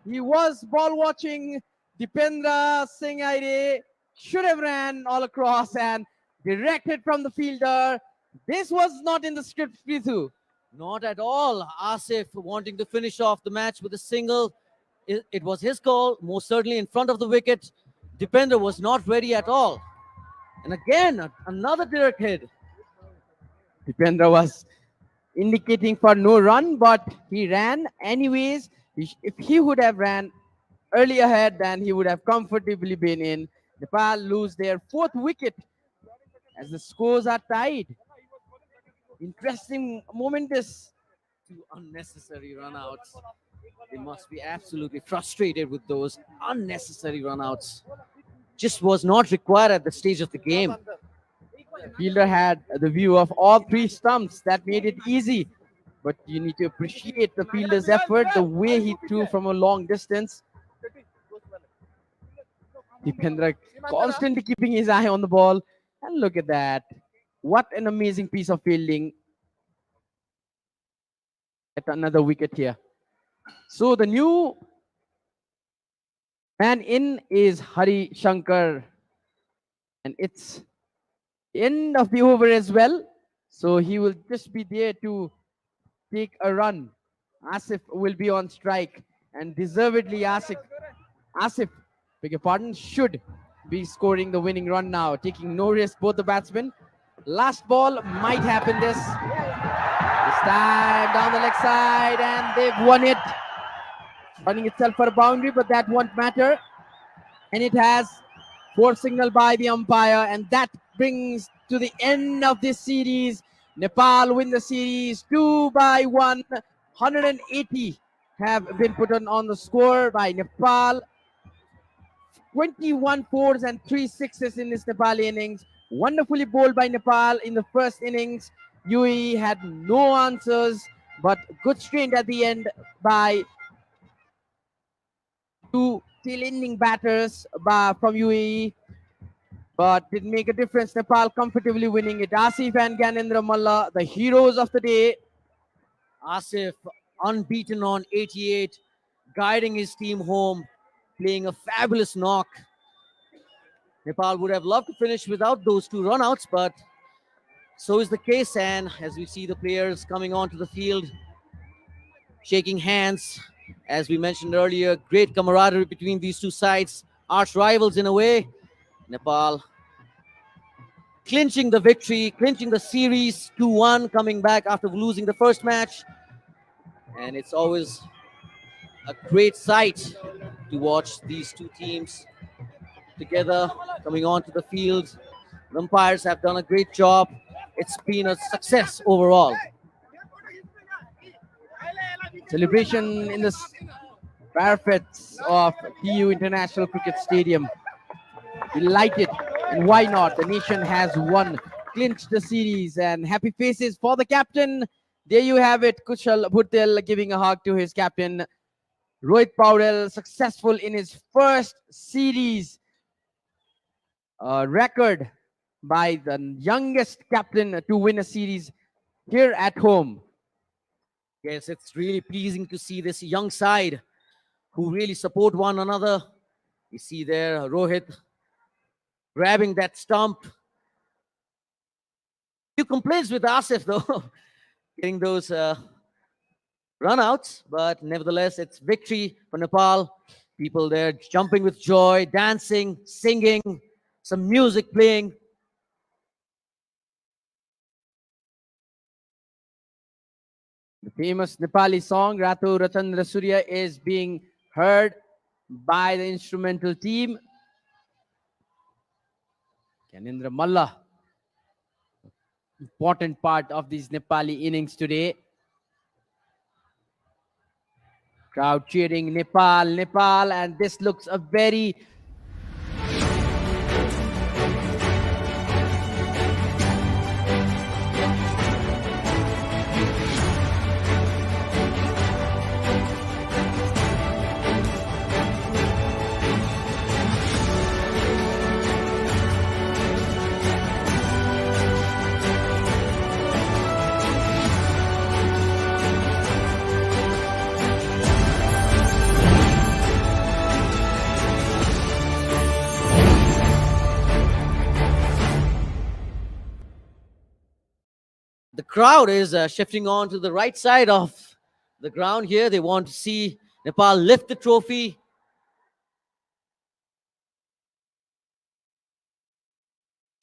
He was ball watching. Dipendra Singh Aire should have ran all across and directed from the fielder. This was not in the script, Prithu. Not at all. Asif wanting to finish off the match with a single. It was his call, most certainly in front of the wicket. Dipendra was not ready at all. And again, another direct hit. Dipendra was indicating for no run, but he ran anyways. If he would have ran early ahead, then he would have comfortably been in. Nepal lose their fourth wicket as the scores are tied. Interesting, momentous. Two unnecessary runouts. They must be absolutely frustrated with those unnecessary runouts. Just was not required at the stage of the game. Fielder had the view of all three stumps. That made it easy. But you need to appreciate the fielder's effort, the way he threw from a long distance. Dipendra constantly keeping his eye on the ball. And look at that. What an amazing piece of fielding. At another wicket here. So the new man in is Hari Shankar. And it's end of the over as well. So he will just be there to take a run. Asif will be on strike. And deservedly Asif, beg your pardon, should be scoring the winning run now. Taking no risk, both the batsmen. Last ball might happen this time down the leg side, and they've won it. Running itself for a boundary, but that won't matter. And it has 4 signal by the umpire, and that brings to the end of this series. Nepal win the series 2-1. 180 have been put on the score by Nepal. 21 fours and 3 sixes in this Nepali innings. Wonderfully bowled by Nepal in the first innings. UAE had no answers, but good strength at the end by 2 tail-ending batters from UAE. But didn't make a difference. Nepal comfortably winning it. Asif and Gyanendra Malla, the heroes of the day. Asif unbeaten on 88, guiding his team home, playing a fabulous knock. Nepal would have loved to finish without those 2 runouts, but so is the case. And as we see the players coming onto the field, shaking hands, as we mentioned earlier, great camaraderie between these two sides, arch rivals in a way. Nepal clinching the victory, clinching the series 2-1, coming back after losing the first match. And it's always a great sight to watch these two teams together coming onto the field. The umpires have done a great job. It's been a success overall. Celebration in the parapets of TU International Cricket Stadium. Delighted, and why not? The nation has won, clinched the series, and happy faces for the captain. There you have it, Kushal Bhuttel giving a hug to his captain. Rohit Paudel successful in his first series record by the youngest captain to win a series here at home. Yes, it's really pleasing to see this young side who really support one another. You see there Rohit grabbing that stump. Few complaints with Asif though, getting those runouts, but nevertheless, it's victory for Nepal. People there jumping with joy, dancing, singing, some music playing. The famous Nepali song Rato Ratandra Surya is being heard by the instrumental team. Gyanendra Malla, important part of these Nepali innings today. Crowd cheering Nepal, Nepal, and this looks a very The crowd is shifting on to the right side of the ground here. They want to see Nepal lift the trophy.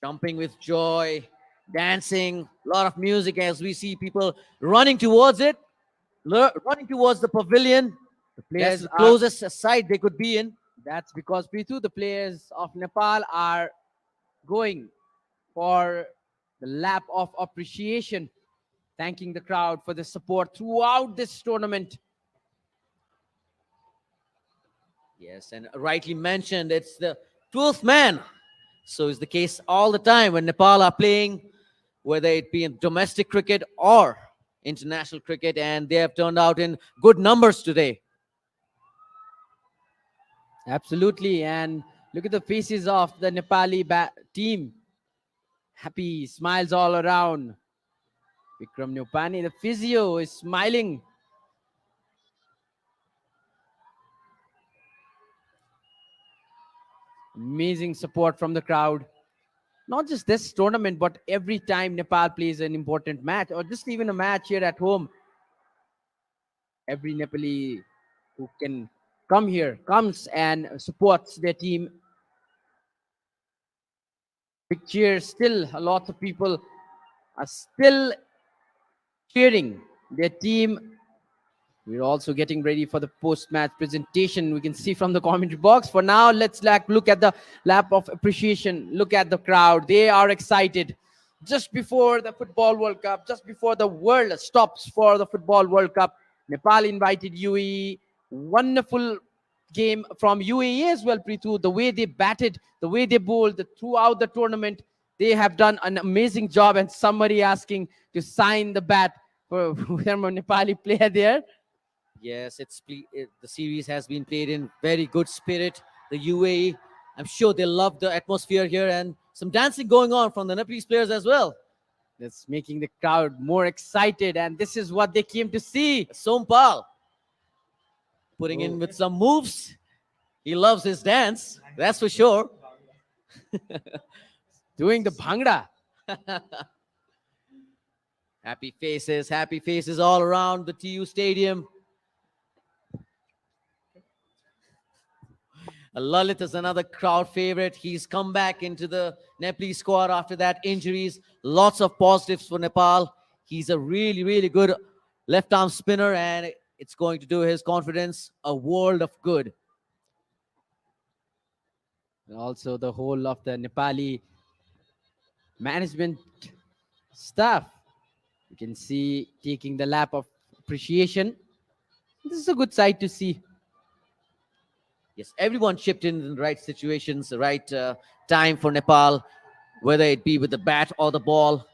Jumping with joy, dancing, a lot of music as we see people running towards it, running towards the pavilion. the That's players the are, closest side they could be in. that's because Prithu, the players of Nepal are going for the lap of appreciation, thanking the crowd for the support throughout this tournament. Yes, and rightly mentioned, it's the 12th man. So is the case all the time when Nepal are playing, whether it be in domestic cricket or international cricket, and they have turned out in good numbers today. Absolutely, and look at the faces of the Nepali team. Happy smiles all around. Vikram Nupani, the physio, is smiling. Amazing support from the crowd. Not just this tournament, but every time Nepal plays an important match, or just even a match here at home. Every Nepali who can come here comes and supports their team. Big cheers. Still, a lot of people are still cheering their team. We're also getting ready for the post-match presentation. We can see from the commentary box. For now, let's look at the lap of appreciation. Look at the crowd. They are excited. Just before the Football World Cup, just before the world stops for the Football World Cup, Nepal invited UAE. Wonderful game from UAE as well, Prithu. The way they batted, the way they bowled throughout the tournament, they have done an amazing job. And somebody asking to sign the bat for from a Nepali player there. Yes, the series has been played in very good spirit. The UAE, I'm sure they love the atmosphere here and some dancing going on from the Nepalese players as well. That's making the crowd more excited, and this is what they came to see. Sompal putting in with some moves. He loves his dance, that's for sure. Doing the bhangra. Happy faces all around the TU Stadium. Lalit is another crowd favorite. He's come back into the Nepalese squad after that injuries. Lots of positives for Nepal. He's a really, really good left-arm spinner, and it's going to do his confidence a world of good. And also the whole of the Nepali management staff. You can see taking the lap of appreciation. This is a good sight to see. Yes, everyone chipped in the right situations, the right time for Nepal, whether it be with the bat or the ball.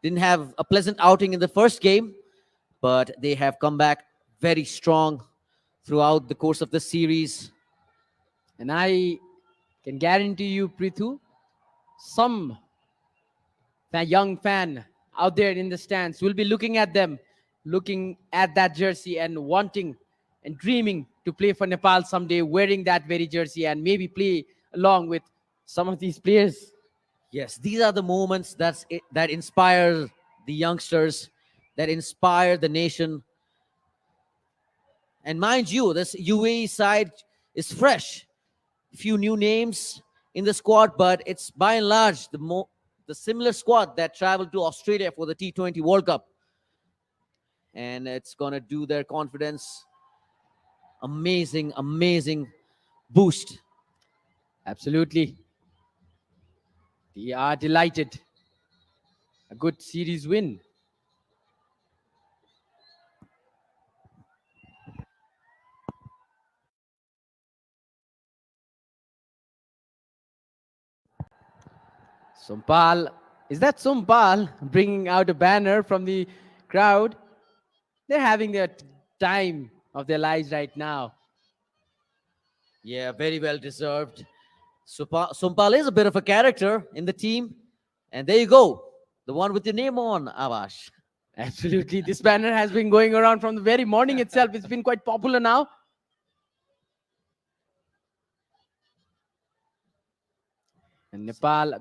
Didn't have a pleasant outing in the first game, but they have come back very strong throughout the course of the series. And I can guarantee you, Prithu, some young fan out there in the stands will be looking at them, looking at that jersey and wanting and dreaming to play for Nepal someday, wearing that very jersey and maybe play along with some of these players. Yes, these are the moments that inspire the youngsters, that inspire the nation. And mind you, this UAE side is fresh. Few new names in the squad, but it's by and large the similar squad that traveled to Australia for the T20 World Cup. And it's gonna do their confidence amazing, amazing boost. Absolutely. They are delighted. A good series win. Sompal. Is that Sompal bringing out a banner from the crowd? They're having their time of their lives right now. Yeah, very well deserved. Sumpal is a bit of a character in the team. And there you go. The one with your name on, Avash. Absolutely. This banner has been going around from the very morning itself. It's been quite popular now. And Nepal,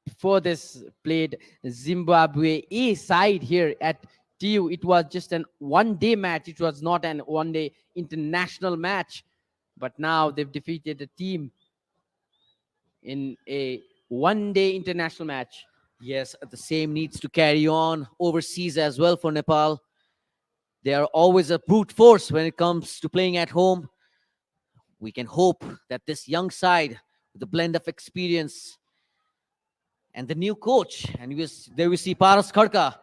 before this, played Zimbabwe A side here at TU. It was just an one-day match. It was not an one-day international match. But now they've defeated a team in a one-day international match. Yes, the same needs to carry on overseas as well for Nepal. They are always a brute force when it comes to playing at home. We can hope that this young side, with the blend of experience and the new coach, and there we see Paras Khadka,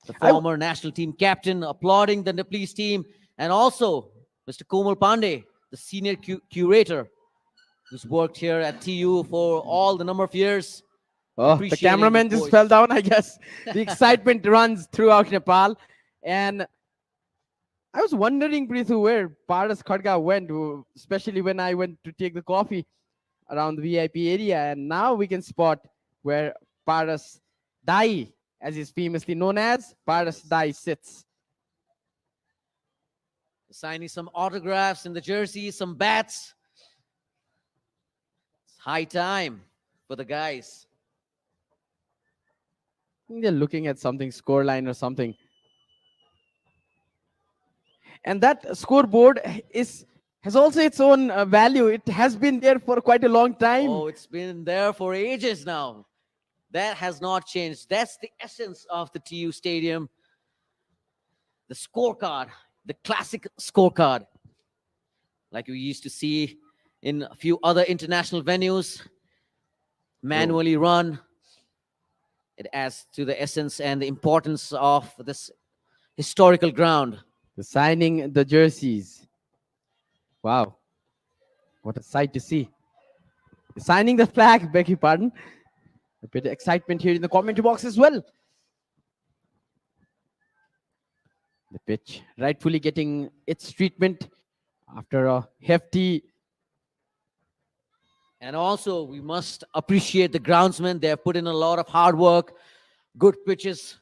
the former national team captain, applauding the Nepalese team, and also Mr. Komal Pandey, the senior curator, who's worked here at TU for all the number of years. Oh, the Appreciating cameraman the just boys. fell down, I guess. The excitement runs throughout Nepal. And I was wondering, Prithu, where Paras Khadka went, especially when I went to take the coffee around the VIP area. And now we can spot where Paras Dai, as he's famously known as, Paras Dai sits. Signing some autographs in the jerseys, some bats. It's high time for the guys. I think they're looking at something, scoreline or something. And that scoreboard has also its own value. It has been there for quite a long time. Oh, it's been there for ages now. That has not changed. That's the essence of the TU Stadium. The scorecard, the classic scorecard, like we used to see in a few other international venues, manually run. It adds to the essence and the importance of this historical ground. The signing the jerseys. Wow. What a sight to see. Signing the flag, beg your pardon. A bit of excitement here in the commentary box as well. The pitch rightfully getting its treatment after a hefty. And also, we must appreciate the groundsmen. They have put in a lot of hard work, good pitches,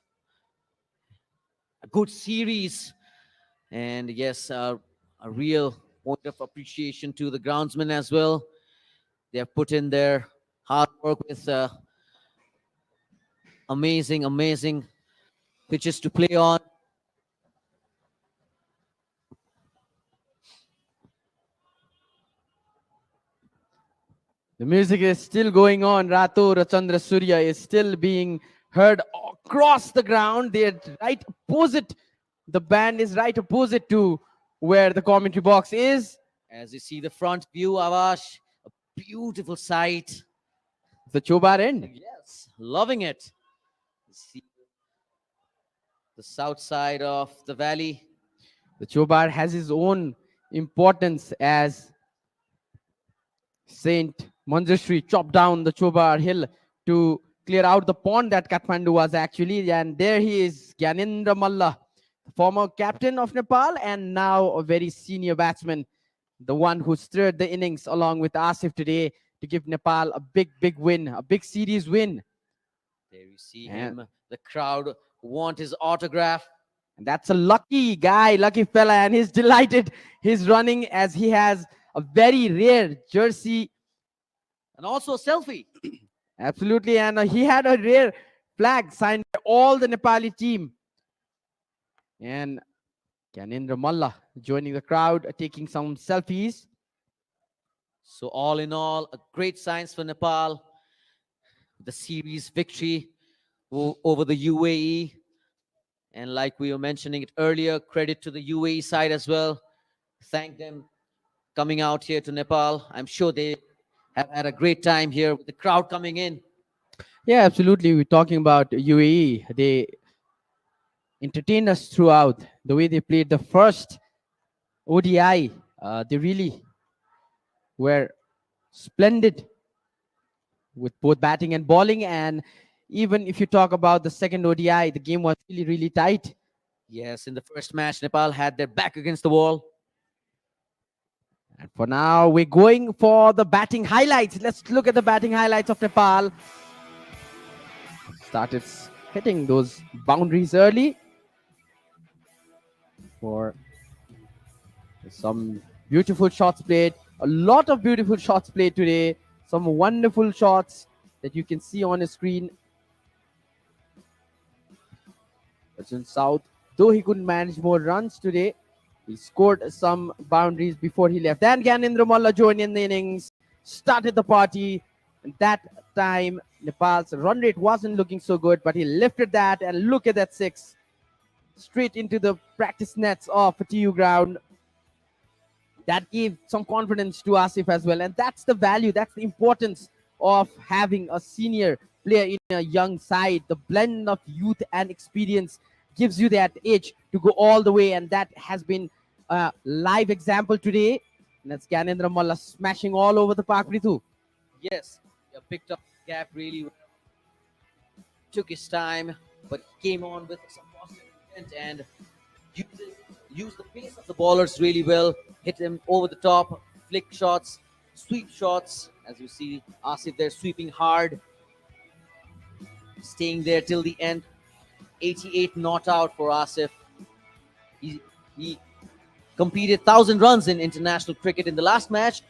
a good series, and yes, a real point of appreciation to the groundsmen as well. They have put in their hard work with amazing, amazing pitches to play on. The music is still going on. Rato Rachandra Surya is still being heard across the ground. They're right opposite. The band is right opposite to where the commentary box is. As you see the front view, Avash, a beautiful sight. The Chobar end. Yes, loving it. See the south side of the valley. The Chobar has his own importance as Saint Manjushri chopped down the Chobar hill to clear out the pond that Kathmandu was actually. And there he is, Gyanendra Malla, former captain of Nepal and now a very senior batsman, the one who stirred the innings along with Asif today to give Nepal a big, big win, a big series win. There you see him. The crowd want his autograph. And that's a lucky guy, lucky fella, and he's delighted. He's running as he has a very rare jersey. And also a selfie. Absolutely, and he had a rare flag signed by all the Nepali team. And Gyanendra Malla joining the crowd, taking some selfies. So all in all, a great signs for Nepal. The series victory over the UAE. And like we were mentioning it earlier, credit to the UAE side as well. Thank them coming out here to Nepal. I'm sure they have had a great time here with the crowd coming in. Yeah, absolutely. We're talking about UAE. They entertained us throughout the way they played the first ODI. They really were splendid with both batting and bowling. And even if you talk about the second ODI, the game was really, really tight. Yes, in the first match, Nepal had their back against the wall. And for now, we're going for the batting highlights. Let's look at the batting highlights of Nepal. Started hitting those boundaries early for some beautiful shots played. A lot of beautiful shots played today. Some wonderful shots that you can see on the screen. Arjun South, though he couldn't manage more runs today, he scored some boundaries before he left. Then Gyanendra Malla joined in the innings, started the party. And that time, Nepal's run rate wasn't looking so good, but he lifted that, and look at that six. Straight into the practice nets of TU ground. That gave some confidence to Asif as well. And that's the value, that's the importance of having a senior player in a young side. The blend of youth and experience gives you that edge to go all the way. And that has been a live example today. And that's Gyanendra Malla smashing all over the park, Ritu. Yes, he picked up the gap really well. Took his time, but came on with some positive intent and used the pace of the bowlers really well. Hit them over the top, flick shots, sweep shots. As you see, Asif there sweeping hard, staying there till the end. 88 not out for Asif. He completed 1,000 runs in international cricket in the last match.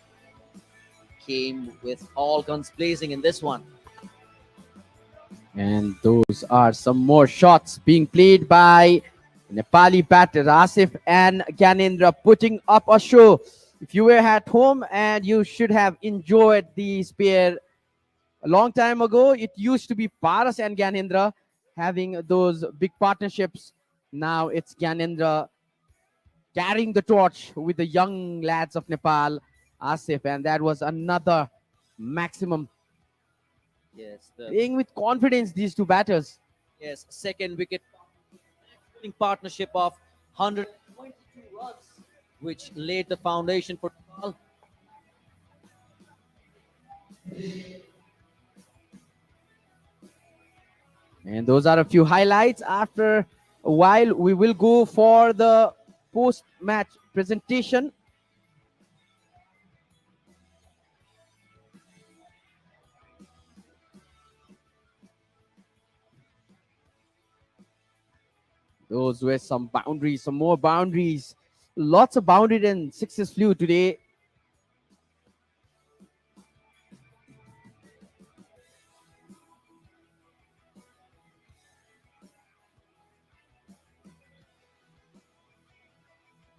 Came with all guns blazing in this one. And those are some more shots being played by Nepali batter Asif and Gyanendra, putting up a show. If you were at home, and you should have enjoyed the pair a long time ago, it used to be Paras and Gyanendra having those big partnerships. Now it's Gyanendra carrying the torch with the young lads of Nepal, Asif, and that was another maximum. Yes, Playing with confidence, these two batters. yes, second wicket partnership of 122 runs, which laid the foundation for Nepal. And those are a few highlights. After a while, we will go for the post-match presentation. Those were some boundaries, some more boundaries. Lots of boundary and sixes flew today.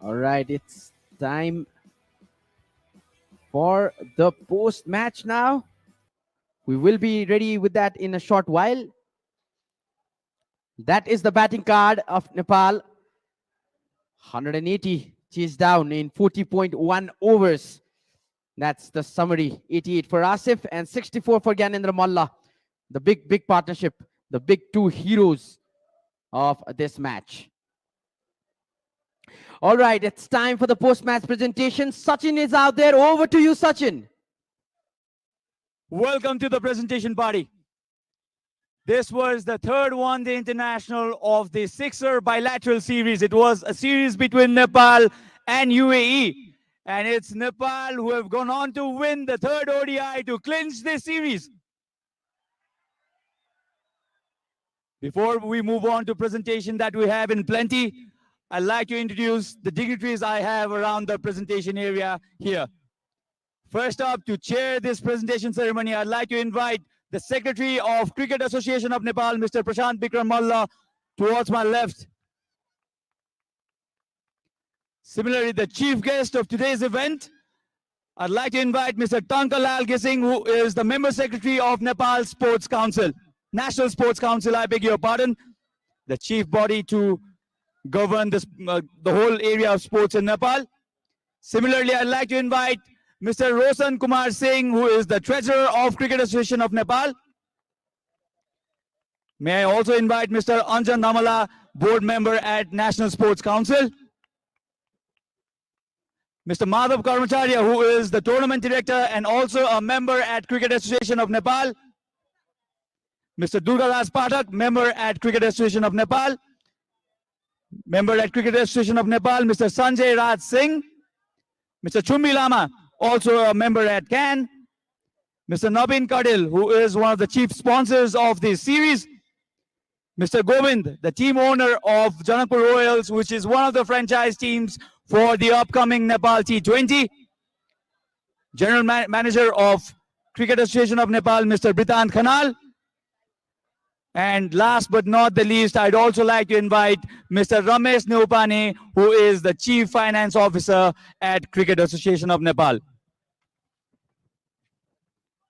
All right, it's time for the post-match now. We will be ready with that in a short while. That is the batting card of Nepal. 180 chased down in 40.1 overs. That's the summary. 88 for Asif and 64 for Gyanendra Malla. The big partnership, the big two heroes of this match. All right, it's time for the post-match presentation. Sachin is out there. Over to you, Sachin. Welcome to the presentation party. This was the third one-day international of the Ssixer bilateral series. It was a series between Nepal and UAE. And it's Nepal who have gone on to win the third ODI to clinch this series. Before we move on to presentation that we have in plenty, I'd like to introduce the dignitaries I have around the presentation area here. First up, to chair this presentation ceremony, I'd like to invite the Secretary of Cricket Association of Nepal, Mr. Prashant Bikram Malla, towards my left. Similarly, the chief guest of today's event, I'd like to invite Mr. Tankalal Gising, who is the member secretary of Nepal Sports Council, National Sports Council, I beg your pardon, the chief body to govern this, the whole area of sports in Nepal. Similarly, I'd like to invite Mr. Roshan Kumar Singh, who is the treasurer of Cricket Association of Nepal. May I also invite Mr. Anjan Namala, board member at National Sports Council. Mr. Madhav Karmacharya, who is the tournament director and also a member at Cricket Association of Nepal. Mr. Durgadas Pathak, member at Cricket Association of Nepal. Member at Cricket Association of Nepal, Mr. Sanjay Raj Singh. Mr. Chumbi Lama, also a member at CAN. Mr. Nabin Kadil, who is one of the chief sponsors of this series. Mr. Govind, the team owner of Janakpur Royals, which is one of the franchise teams for the upcoming Nepal T20. General Manager of Cricket Association of Nepal, Mr. Britant Khanal. And last but not the least, I'd also like to invite Mr. Ramesh Neupane, who is the Chief Finance Officer at Cricket Association of Nepal.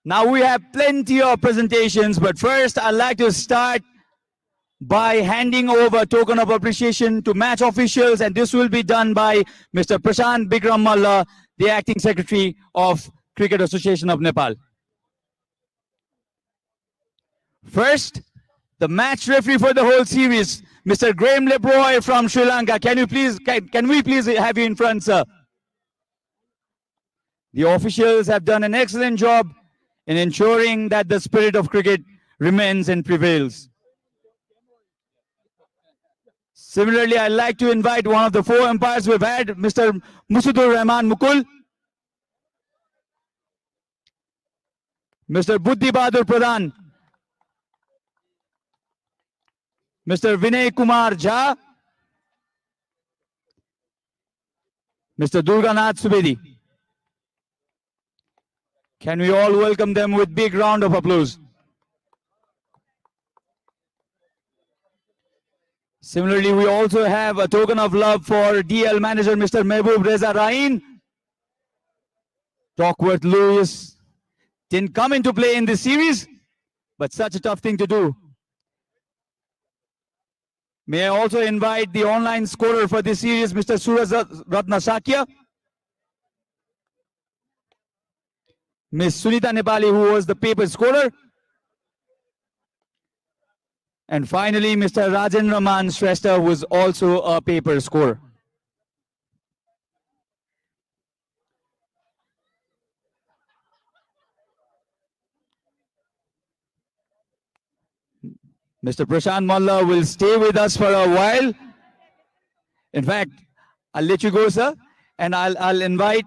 Now we have plenty of presentations, but first I'd like to start by handing over token of appreciation to match officials, and this will be done by Mr. Prashant Bikram Malla, the Acting Secretary of Cricket Association of Nepal. First, the match referee for the whole series, Mr. Graham Lebroy from Sri Lanka. Can we please have you in front, sir? The officials have done an excellent job in ensuring that the spirit of cricket remains and prevails. Similarly, I'd like to invite one of the four umpires we've had, Mr. Musudur Rahman Mukul, Mr. Buddhi Bahadur Pradhan, Mr. Vinay Kumar Jha, Mr. Durganath Subedi. Can we all welcome them with big round of applause? Similarly, we also have a token of love for DL manager Mr. Mehboob Reza Rain. Tockworth Lewis didn't come into play in this series, but such a tough thing to do. May I also invite the online scorer for this series, Mr. Suraj Ratna Sakya, Ms. Sunita Nepali, who was the paper scorer, and finally, Mr. Rajendra Man Shrestha was also a paper scorer. Mr. Prashant Malla will stay with us for a while. In fact, I'll let you go, sir, and I'll invite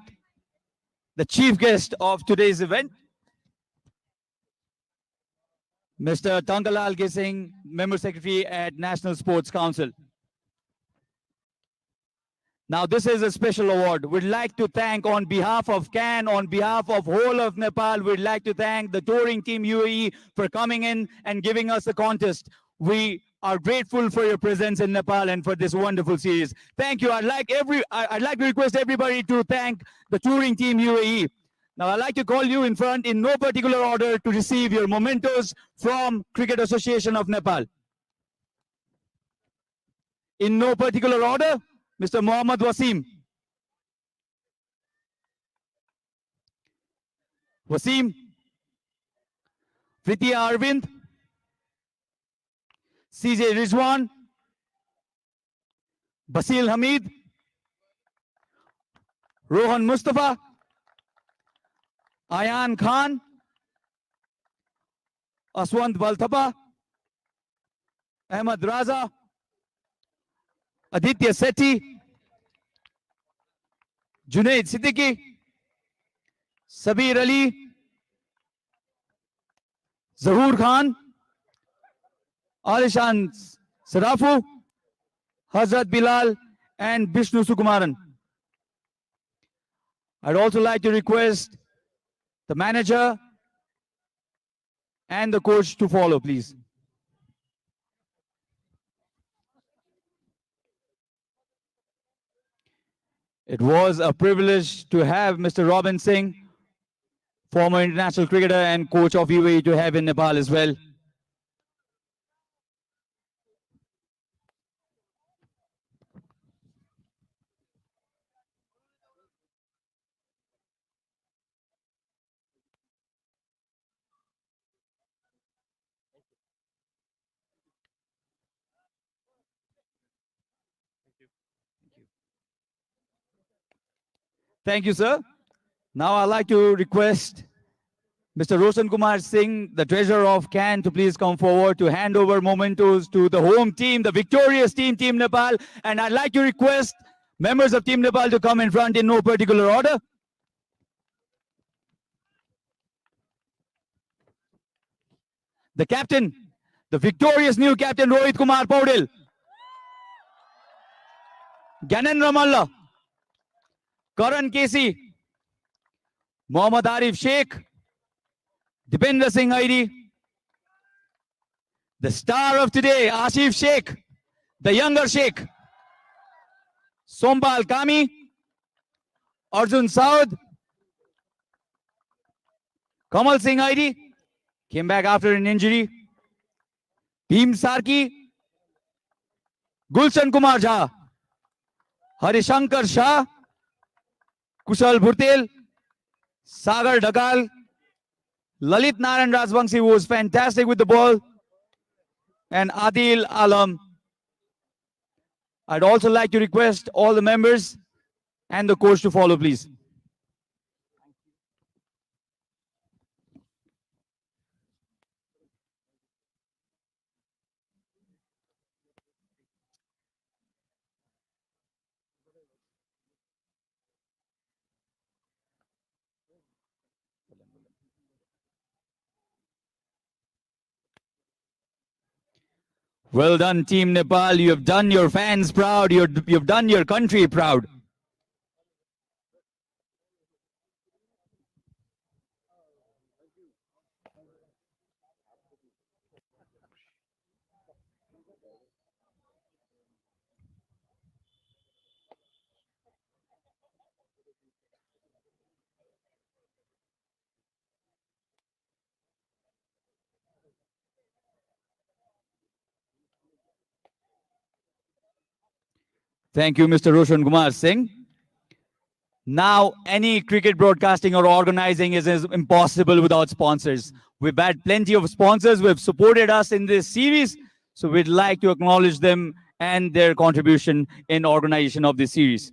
the chief guest of today's event, Mr. Tankalal Gising, Member Secretary at National Sports Council. Now, this is a special award. We'd like to thank, on behalf of CAN, on behalf of whole of Nepal, we'd like to thank the touring team UAE for coming in and giving us the contest. We are grateful for your presence in Nepal and for this wonderful series. Thank you. I'd like to request everybody to thank the touring team UAE. Now, I'd like to call you in front in no particular order to receive your mementos from Cricket Association of Nepal. In no particular order, Mr. Mohammad Wasim. Wasim. Pritya Arvind. CJ Rizwan. Basil Hamid. Rohan Mustafa. Ayan Khan, Aswant Balthapa, Ahmad Raza, Aditya Sethi, Junaid Siddiqui, Sabir Ali, Zahur Khan, Alishan Sarafu, Hazrat Bilal, and Vishnu Sukumaran. I'd also like to request the manager and the coach to follow, please. It was a privilege to have Mr. Robin Singh, former international cricketer and coach of UAE, to have in Nepal as well. Thank you, sir. Now I'd like to request Mr. Roshan Kumar Singh, the treasurer of CAN, to please come forward to hand over mementos to the home team, the victorious team, Team Nepal. And I'd like to request members of Team Nepal to come in front in no particular order. The captain, the victorious new captain, Rohit Kumar Paudel. Gyanendra Malla, Karan Casey, Mohammad Arif Sheikh, Dipendra Singh Aidi, the star of today, Asif Sheikh, the younger Sheikh, Sombal Kami, Arjun Saud, Kamal Singh Aidi, came back after an injury, Bhim Sarki, Gulshan Kumar Jha, Harishankar Shah, Kushal Bhurtel, Sagar Dhakal, Lalit Naran Rajbangshi, who was fantastic with the ball, and Adil Alam. I'd also like to request all the members and the coach to follow, please. Well done, Team Nepal. You have done your fans proud. You've done your country proud. Thank you, Mr. Roshan Kumar Singh. Now, any cricket broadcasting or organizing is impossible without sponsors. We've had plenty of sponsors who have supported us in this series, so we'd like to acknowledge them and their contribution in organization of this series.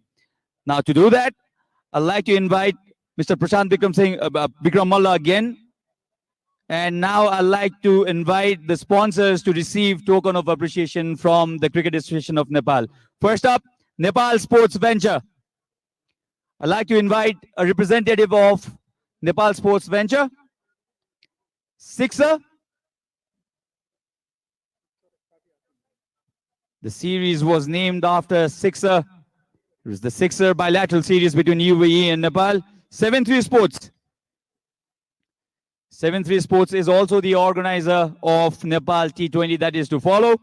Now, to do that, I'd like to invite Mr. Prashant Bikram Malla again. And now I'd like to invite the sponsors to receive token of appreciation from the Cricket Association of Nepal. First up, Nepal Sports Venture. I'd like to invite a representative of Nepal Sports Venture, Ssixer. The series was named after Ssixer. It was the Ssixer bilateral series between UAE and Nepal. 7-3 Sports. 7-3 Sports is also the organizer of Nepal T20 that is to follow.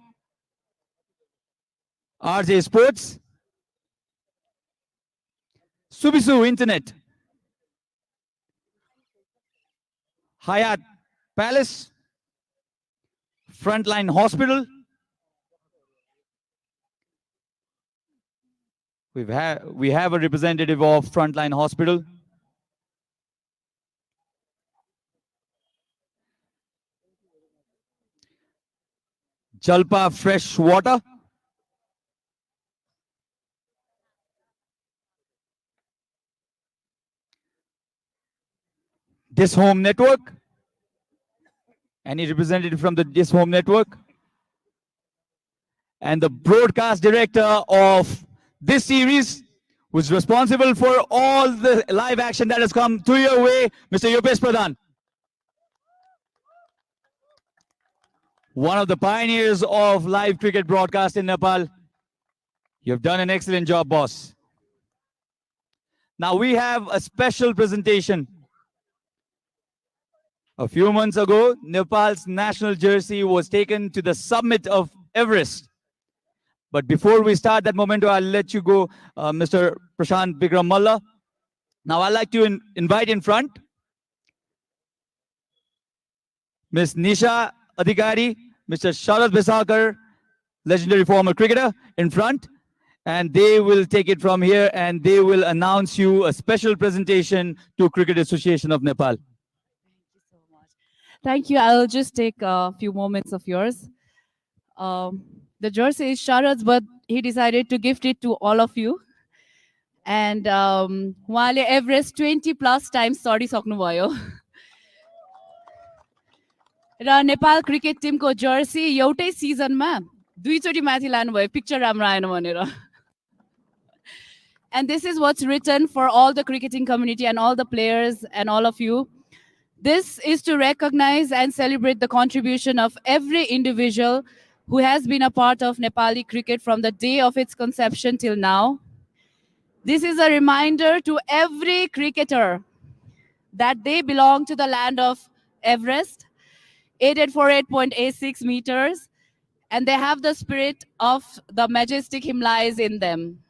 RJ Sports. Subisu Internet. Hayat Palace. Frontline Hospital. We have a representative of Frontline Hospital. Jalpa Fresh Water. This Home Network. Any representative from the This Home Network? And the broadcast director of this series, who's responsible for all the live action that has come to your way, Mr. Yopesh Pradhan. One of the pioneers of live cricket broadcast in Nepal. You've done an excellent job, boss. Now we have a special presentation. A few months ago, Nepal's national jersey was taken to the summit of Everest. But before we start that momento, I'll let you go, Mr. Prashant Bikram Malla. Now I'd like to invite in front Miss Nisha Adhikari, Mr. Sharad Besakar, legendary former cricketer, in front. And they will take it from here and they will announce you a special presentation to Cricket Association of Nepal. Thank you so much. Thank you. I'll just take a few moments of yours. The jersey is Sharad's, but he decided to gift it to all of you. And उहाँले Everest 20+ times चढिसक्नुभयो र Nepal cricket Timko Jersey एउटै सिजनमा दुईचोटि माथि लानुभयो picture राम्रो आएन भनेर. And this is what's written for all the cricketing community and all the players and all of you. This is to recognize and celebrate the contribution of every individual who has been a part of Nepali cricket from the day of its conception till now. This is a reminder to every cricketer that they belong to the land of Everest, 848.86 meters, and they have the spirit of the majestic Himalayas in them.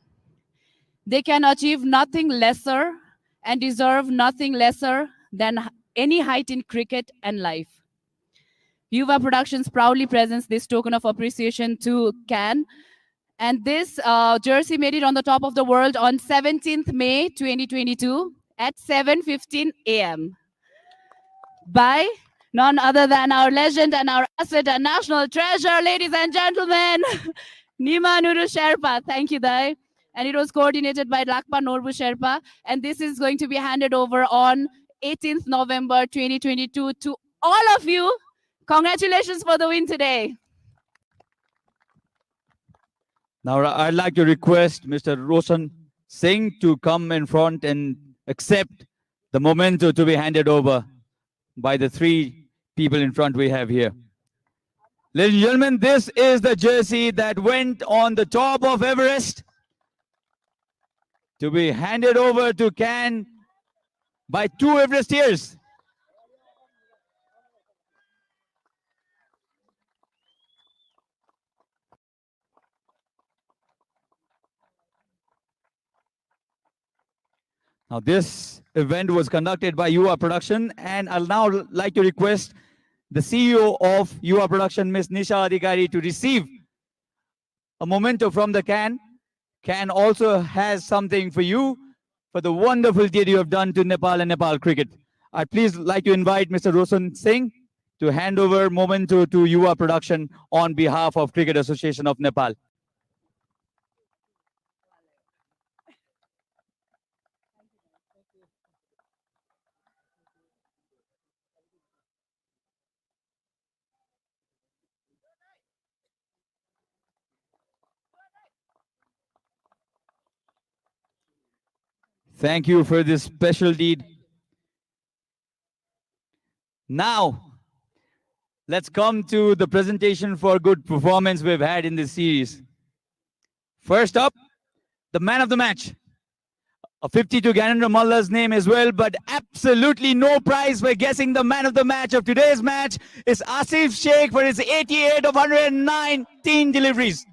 They can achieve nothing lesser and deserve nothing lesser than any height in cricket and life. Yuva Productions proudly presents this token of appreciation to Can. And this jersey made it on the top of the world on 17th May 2022 at 7:15 a.m. by none other than our legend and our asset and national treasure, ladies and gentlemen, Nima Nuru Sherpa. Thank you, Dai. And it was coordinated by Lakpa Norbu Sherpa. And this is going to be handed over on 18th November 2022 to all of you. Congratulations for the win today. Now I'd like to request Mr. Roshan Singh to come in front and accept the memento to be handed over by the three people in front we have here. Ladies and gentlemen, this is the jersey that went on the top of Everest to be handed over to Can by two Everestiers. Now this event was conducted by Yuva Production, and I'll now like to request the CEO of Yuva Production, Ms. Nisha Adhikari, to receive a memento from the Can. Can also has something for you for the wonderful deed you have done to Nepal and Nepal cricket. I'd please like to invite Mr. Roshan Singh to hand over memento to Yuva Production on behalf of Cricket Association of Nepal. Thank you for this special deed. Now, let's come to the presentation for good performance we've had in this series. First up, the man of the match. A 50 to Ganendra Malla's name as well, but absolutely no prize for guessing the man of the match of today's match is Asif Sheikh for his 88 of 119 deliveries.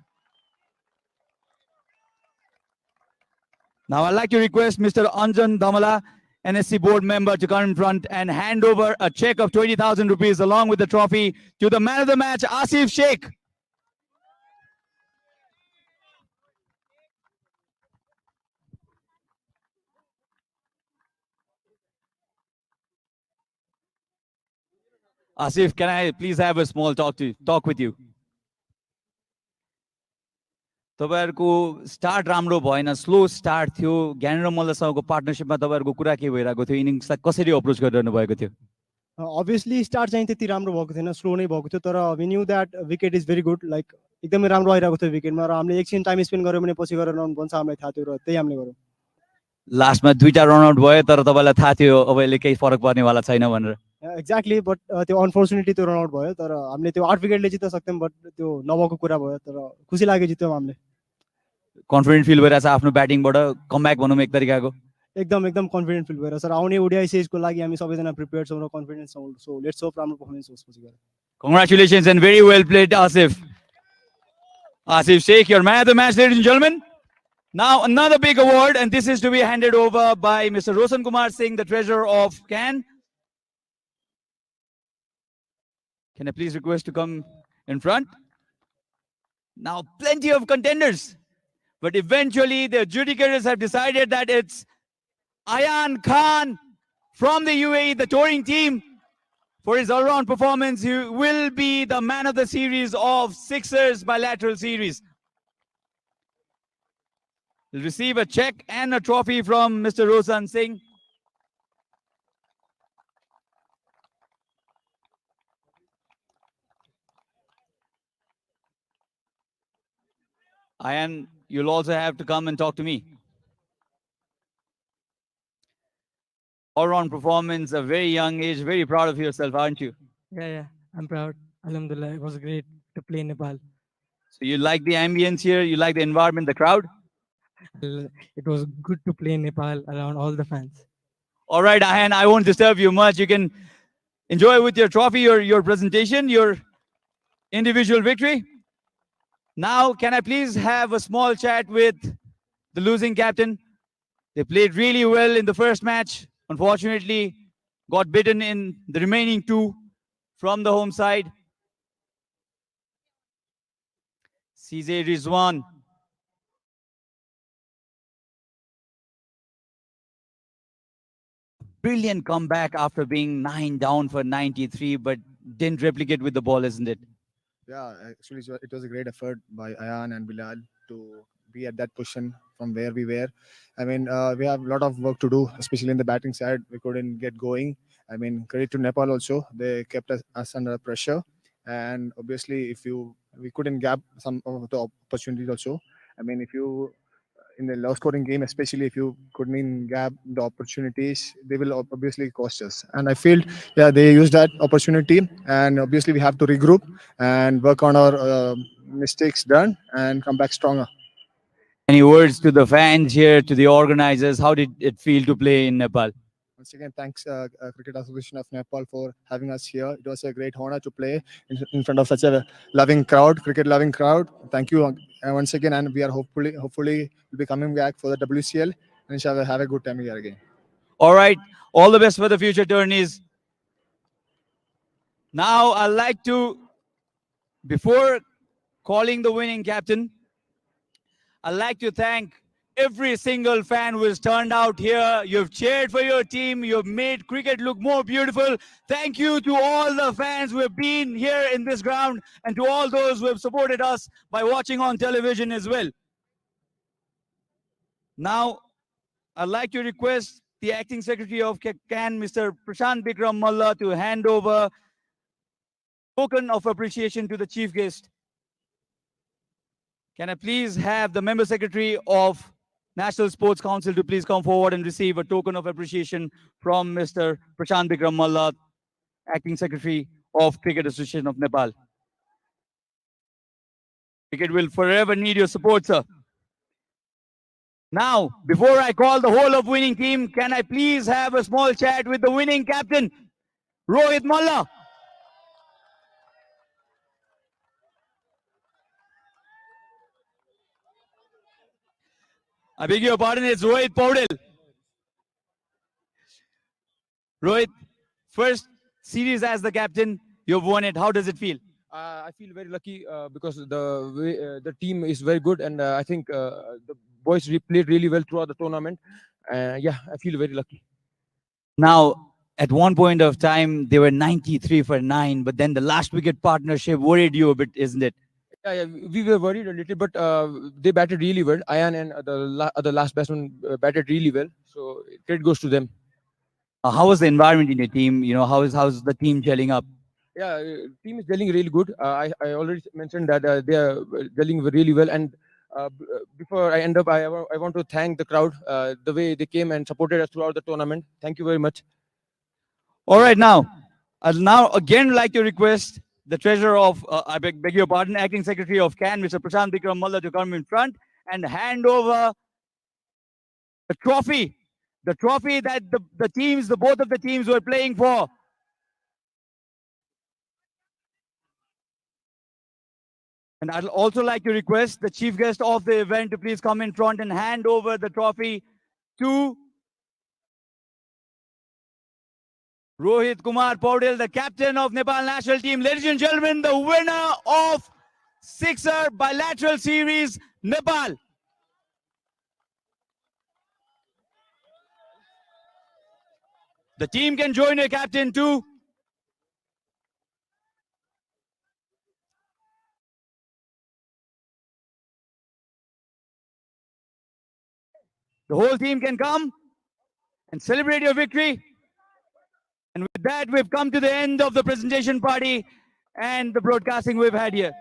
Now I'd like to request Mr. Anjan Damala, NSC board member, to come in front and hand over a check of 20,000 rupees along with the trophy to the man of the match, Asif Sheikh. Asif, can I please have a small talk with you? तपाईहरुको start राम्रो भएन, slow start थियो. ज्ञानेन्द्र मल्लसँगको पार्टनरशिपमा तपाईहरुको कुरा के भइरहेको थियो? इनिङ्सलाई कसरी अप्रोच गरिरहनु भएको थियो? Obviously स्टार्ट चाहिँ त्यति राम्रो भएको थिएन, स्लो नै भएको थियो. तर we knew that wicket is very good, like एकदमै राम्रो आइरहेको थियो विकेटमा र हामीले एकछिन टाइम स्पेन्ड गर्यो भने पछि गएर रन बन्छ हामीलाई थाहा थियो र त्यही हामीले गर्यौं. लास्टमा दुईटा रन आउट भयो, तर तपाईलाई थाहा थियो अब यसले केही फरक पर्नेवाला छैन भनेर. एक्ज्याक्टली, बट त्यो अनफर्चुनेटली त्यो रन आउट भयो. तर हामीले त्यो 8 विकेटले जित्न सक्थ्यौं, बट त्यो नभएको कुरा भयो. तर खुसी लाग्यो जित्यौं हामीले. कन्फिडेन्ट फिल भइरहेछ आफ्नो ब्याटिङबाट, कमब्याक भनौँ एक तरिकाको? एकदम एकदम कन्फिडेन्ट फिल भइरहेछ सर. आउने ओडिआई सिरिजको लागि हामी सबैजना प्रिपेयर्ड छौं र कन्फिडेन्स छौं. सो लेट्स होप राम्रो पर्फर्मेन्स होस् पछि गएर. Congratulations and very well played, Asif. Asif Sheikh, your man of the match, ladies and gentlemen. Now another big award, and this is to be handed over by Mr. Rosan Kumar Singh, the treasurer of CAN. Can I please request to come in front? Now, plenty of contenders, but eventually the adjudicators have decided that it's Ayan Khan from the UAE, the touring team. For his all-round performance, he will be the man of the series of Sixers bilateral series. He'll receive a check and a trophy from Mr. Rosan Singh. Ayan, you'll also have to come and talk to me. All-round performance, a very young age, very proud of yourself, aren't you? Yeah, I'm proud. Alhamdulillah, it was great to play in Nepal. So you like the ambience here, you like the environment, the crowd? It was good to play in Nepal around all the fans. All right, Ayan, I won't disturb you much. You can enjoy with your trophy, your presentation, your individual victory. Now, can I please have a small chat with the losing captain? They played really well in the first match. Unfortunately, got beaten in the remaining two from the home side. CJ Rizwan. Brilliant comeback after being 9 down for 93, but didn't replicate with the ball, isn't it? Yeah, actually, it was a great effort by Ayan and Bilal to be at that position from where we were. I mean, we have a lot of work to do, especially in the batting side. We couldn't get going. I mean, credit to Nepal also. They kept us under pressure. And obviously, we couldn't grab some of the opportunities also. I mean, if you in the low scoring game, especially if you couldn't grab the opportunities, they will obviously cost us. And I feel, yeah, they used that opportunity. And obviously, we have to regroup and work on our mistakes done and come back stronger. Any words to the fans here, to the organizers? How did it feel to play in Nepal? Once again, thanks Cricket Association of Nepal for having us here. It was a great honor to play in front of such a loving crowd, cricket-loving crowd. Thank you once again, and we are hopefully will be coming back for the WCL, and inshallah have a good time here again. All right, all the best for the future tourneys. Now, I'd like to, before calling the winning captain, I'd like to thank every single fan who has turned out here. You've cheered for your team. You've made cricket look more beautiful. Thank you to all the fans who have been here in this ground and to all those who have supported us by watching on television as well. Now, I'd like to request the Acting Secretary of CAN, Mr. Prashant Bikram Malla, to hand over token of appreciation to the chief guest. Can I please have the Member Secretary of National Sports Council to please come forward and receive a token of appreciation from Mr. Prashant Bikram Malla, Acting Secretary of Cricket Association of Nepal. Cricket will forever need your support, sir. Now, before I call the whole of winning team, can I please have a small chat with the winning captain, Rohit Malla? I beg your pardon, it's Rohit Paudel. Rohit, first series as the captain, you've won it. How does it feel? I feel very lucky because the team is very good, and I think the boys played really well throughout the tournament. Yeah, I feel very lucky. Now, at one point of time, they were 93 for 9, but then the last wicket partnership worried you a bit, isn't it? Yeah, we were worried a little, but they batted really well. Ayan and the last batsman batted really well, so credit goes to them. How was the environment in your team? You know, how's the team gelling up? Yeah, team is gelling really good. I already mentioned that they are gelling really well. And before I end up, I want to thank the crowd, the way they came and supported us throughout the tournament. Thank you very much. All right, now, I'd now again like to request the treasurer of, I beg your pardon, Acting Secretary of CAN, Mr. Prashant Bikram Malla, to come in front and hand over the trophy that the teams, both of the teams were playing for. And I'd also like to request the chief guest of the event to please come in front and hand over the trophy to Rohit Kumar Paudel, the captain of Nepal national team. Ladies and gentlemen, the winner of Ssixer bilateral series, Nepal. The team can join your captain too. The whole team can come and celebrate your victory. And with that, we've come to the end of the presentation party and the broadcasting we've had here.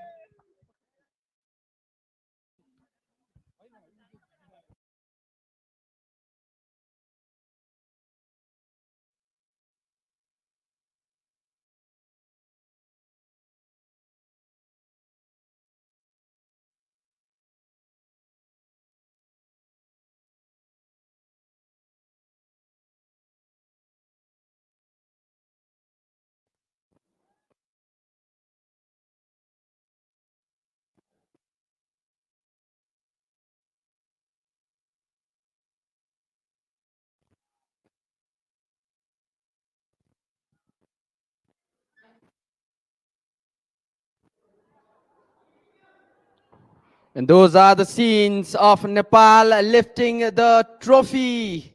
And those are the scenes of Nepal lifting the trophy.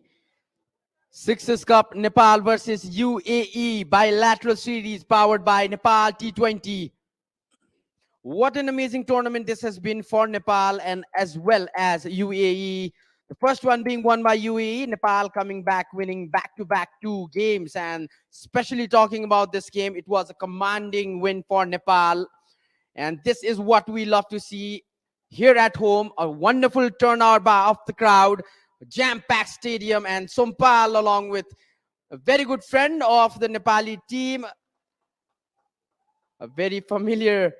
Sixers Cup Nepal versus UAE bilateral series powered by Nepal T20. What an amazing tournament this has been for Nepal and as well as UAE. The first one being won by UAE, Nepal coming back winning back-to-back 2 games. And especially talking about this game, it was a commanding win for Nepal. And this is what we love to see here at home. A wonderful turnout of the crowd, jam-packed stadium, and Sompal along with a very good friend of the Nepali team, a very familiar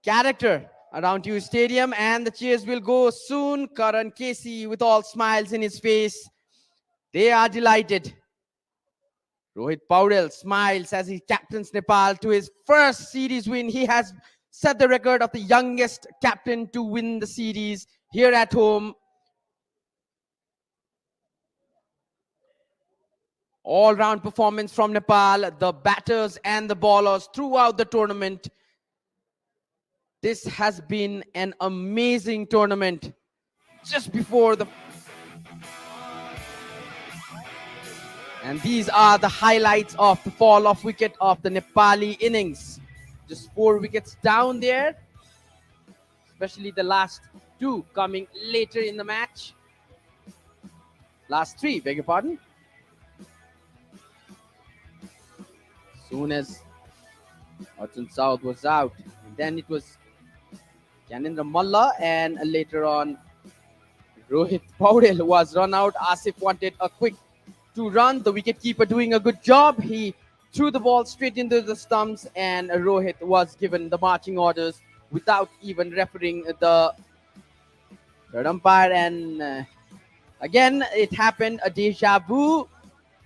character around you stadium, and the cheers will go soon. Karan Casey with all smiles in his face. They are delighted. Rohit Paudel smiles as he captains Nepal to his first series win. He has set the record of the youngest captain to win the series here at home. All-round performance from Nepal, the batters and the bowlers throughout the tournament. This has been an amazing tournament. Just before the... And these are the highlights of the fall of wicket of the Nepali innings. Just 4 wickets down there. Especially the last 2 coming later in the match. Last 3, beg your pardon. Soon as Arjun South was out, and then it was Gyanendra Malla, and later on Rohit Paudel was run out. Asif wanted a quick 2 run. The wicketkeeper doing a good job. He threw the ball straight into the stumps, and Rohit was given the marching orders without even referring the third umpire. And again, it happened, a deja vu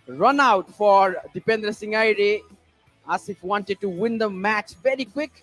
run out for Dipendra Singh Aire. Asif wanted to win the match very quick.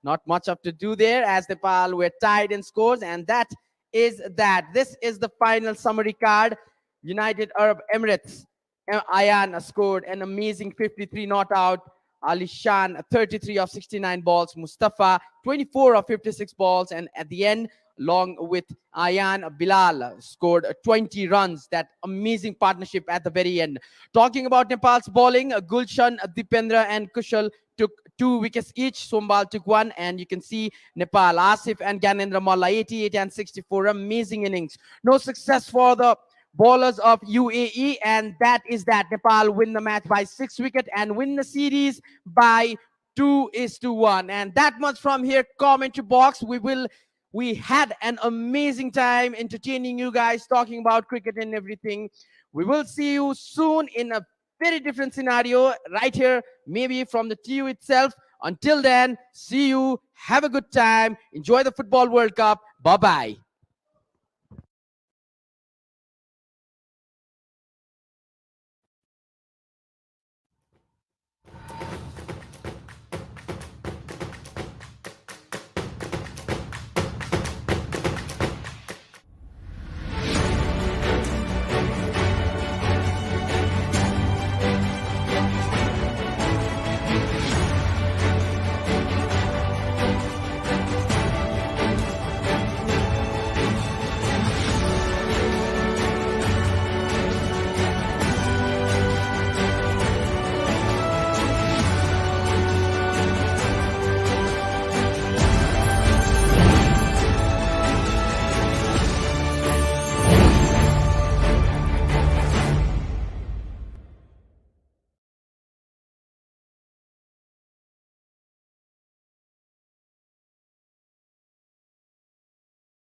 Not much up to do there as Nepal were tied in scores, and that is that. This is the final summary card. United Arab Emirates, Ayan scored an amazing 53 not out. Ali Shan 33 of 69 balls. Mustafa 24 of 56 balls, and at the end, along with Ayan, Bilal scored 20 runs. That amazing partnership at the very end. Talking about Nepal's bowling, Gulshan, Dipendra and Kushal took 2 wickets each. Sombal took 1, and you can see Nepal, Asif and Gyanendra Malla 88 and 64. Amazing innings. No success for the bowlers of UAE, and that is that. Nepal win the match by 6 wickets and win the series by 2-1. And that much from here, commentary box. We had an amazing time entertaining you guys, talking about cricket and everything. We will see you soon in a very different scenario right here, maybe from the TU itself. Until then, see you. Have a good time. Enjoy the Football World Cup. Bye-bye.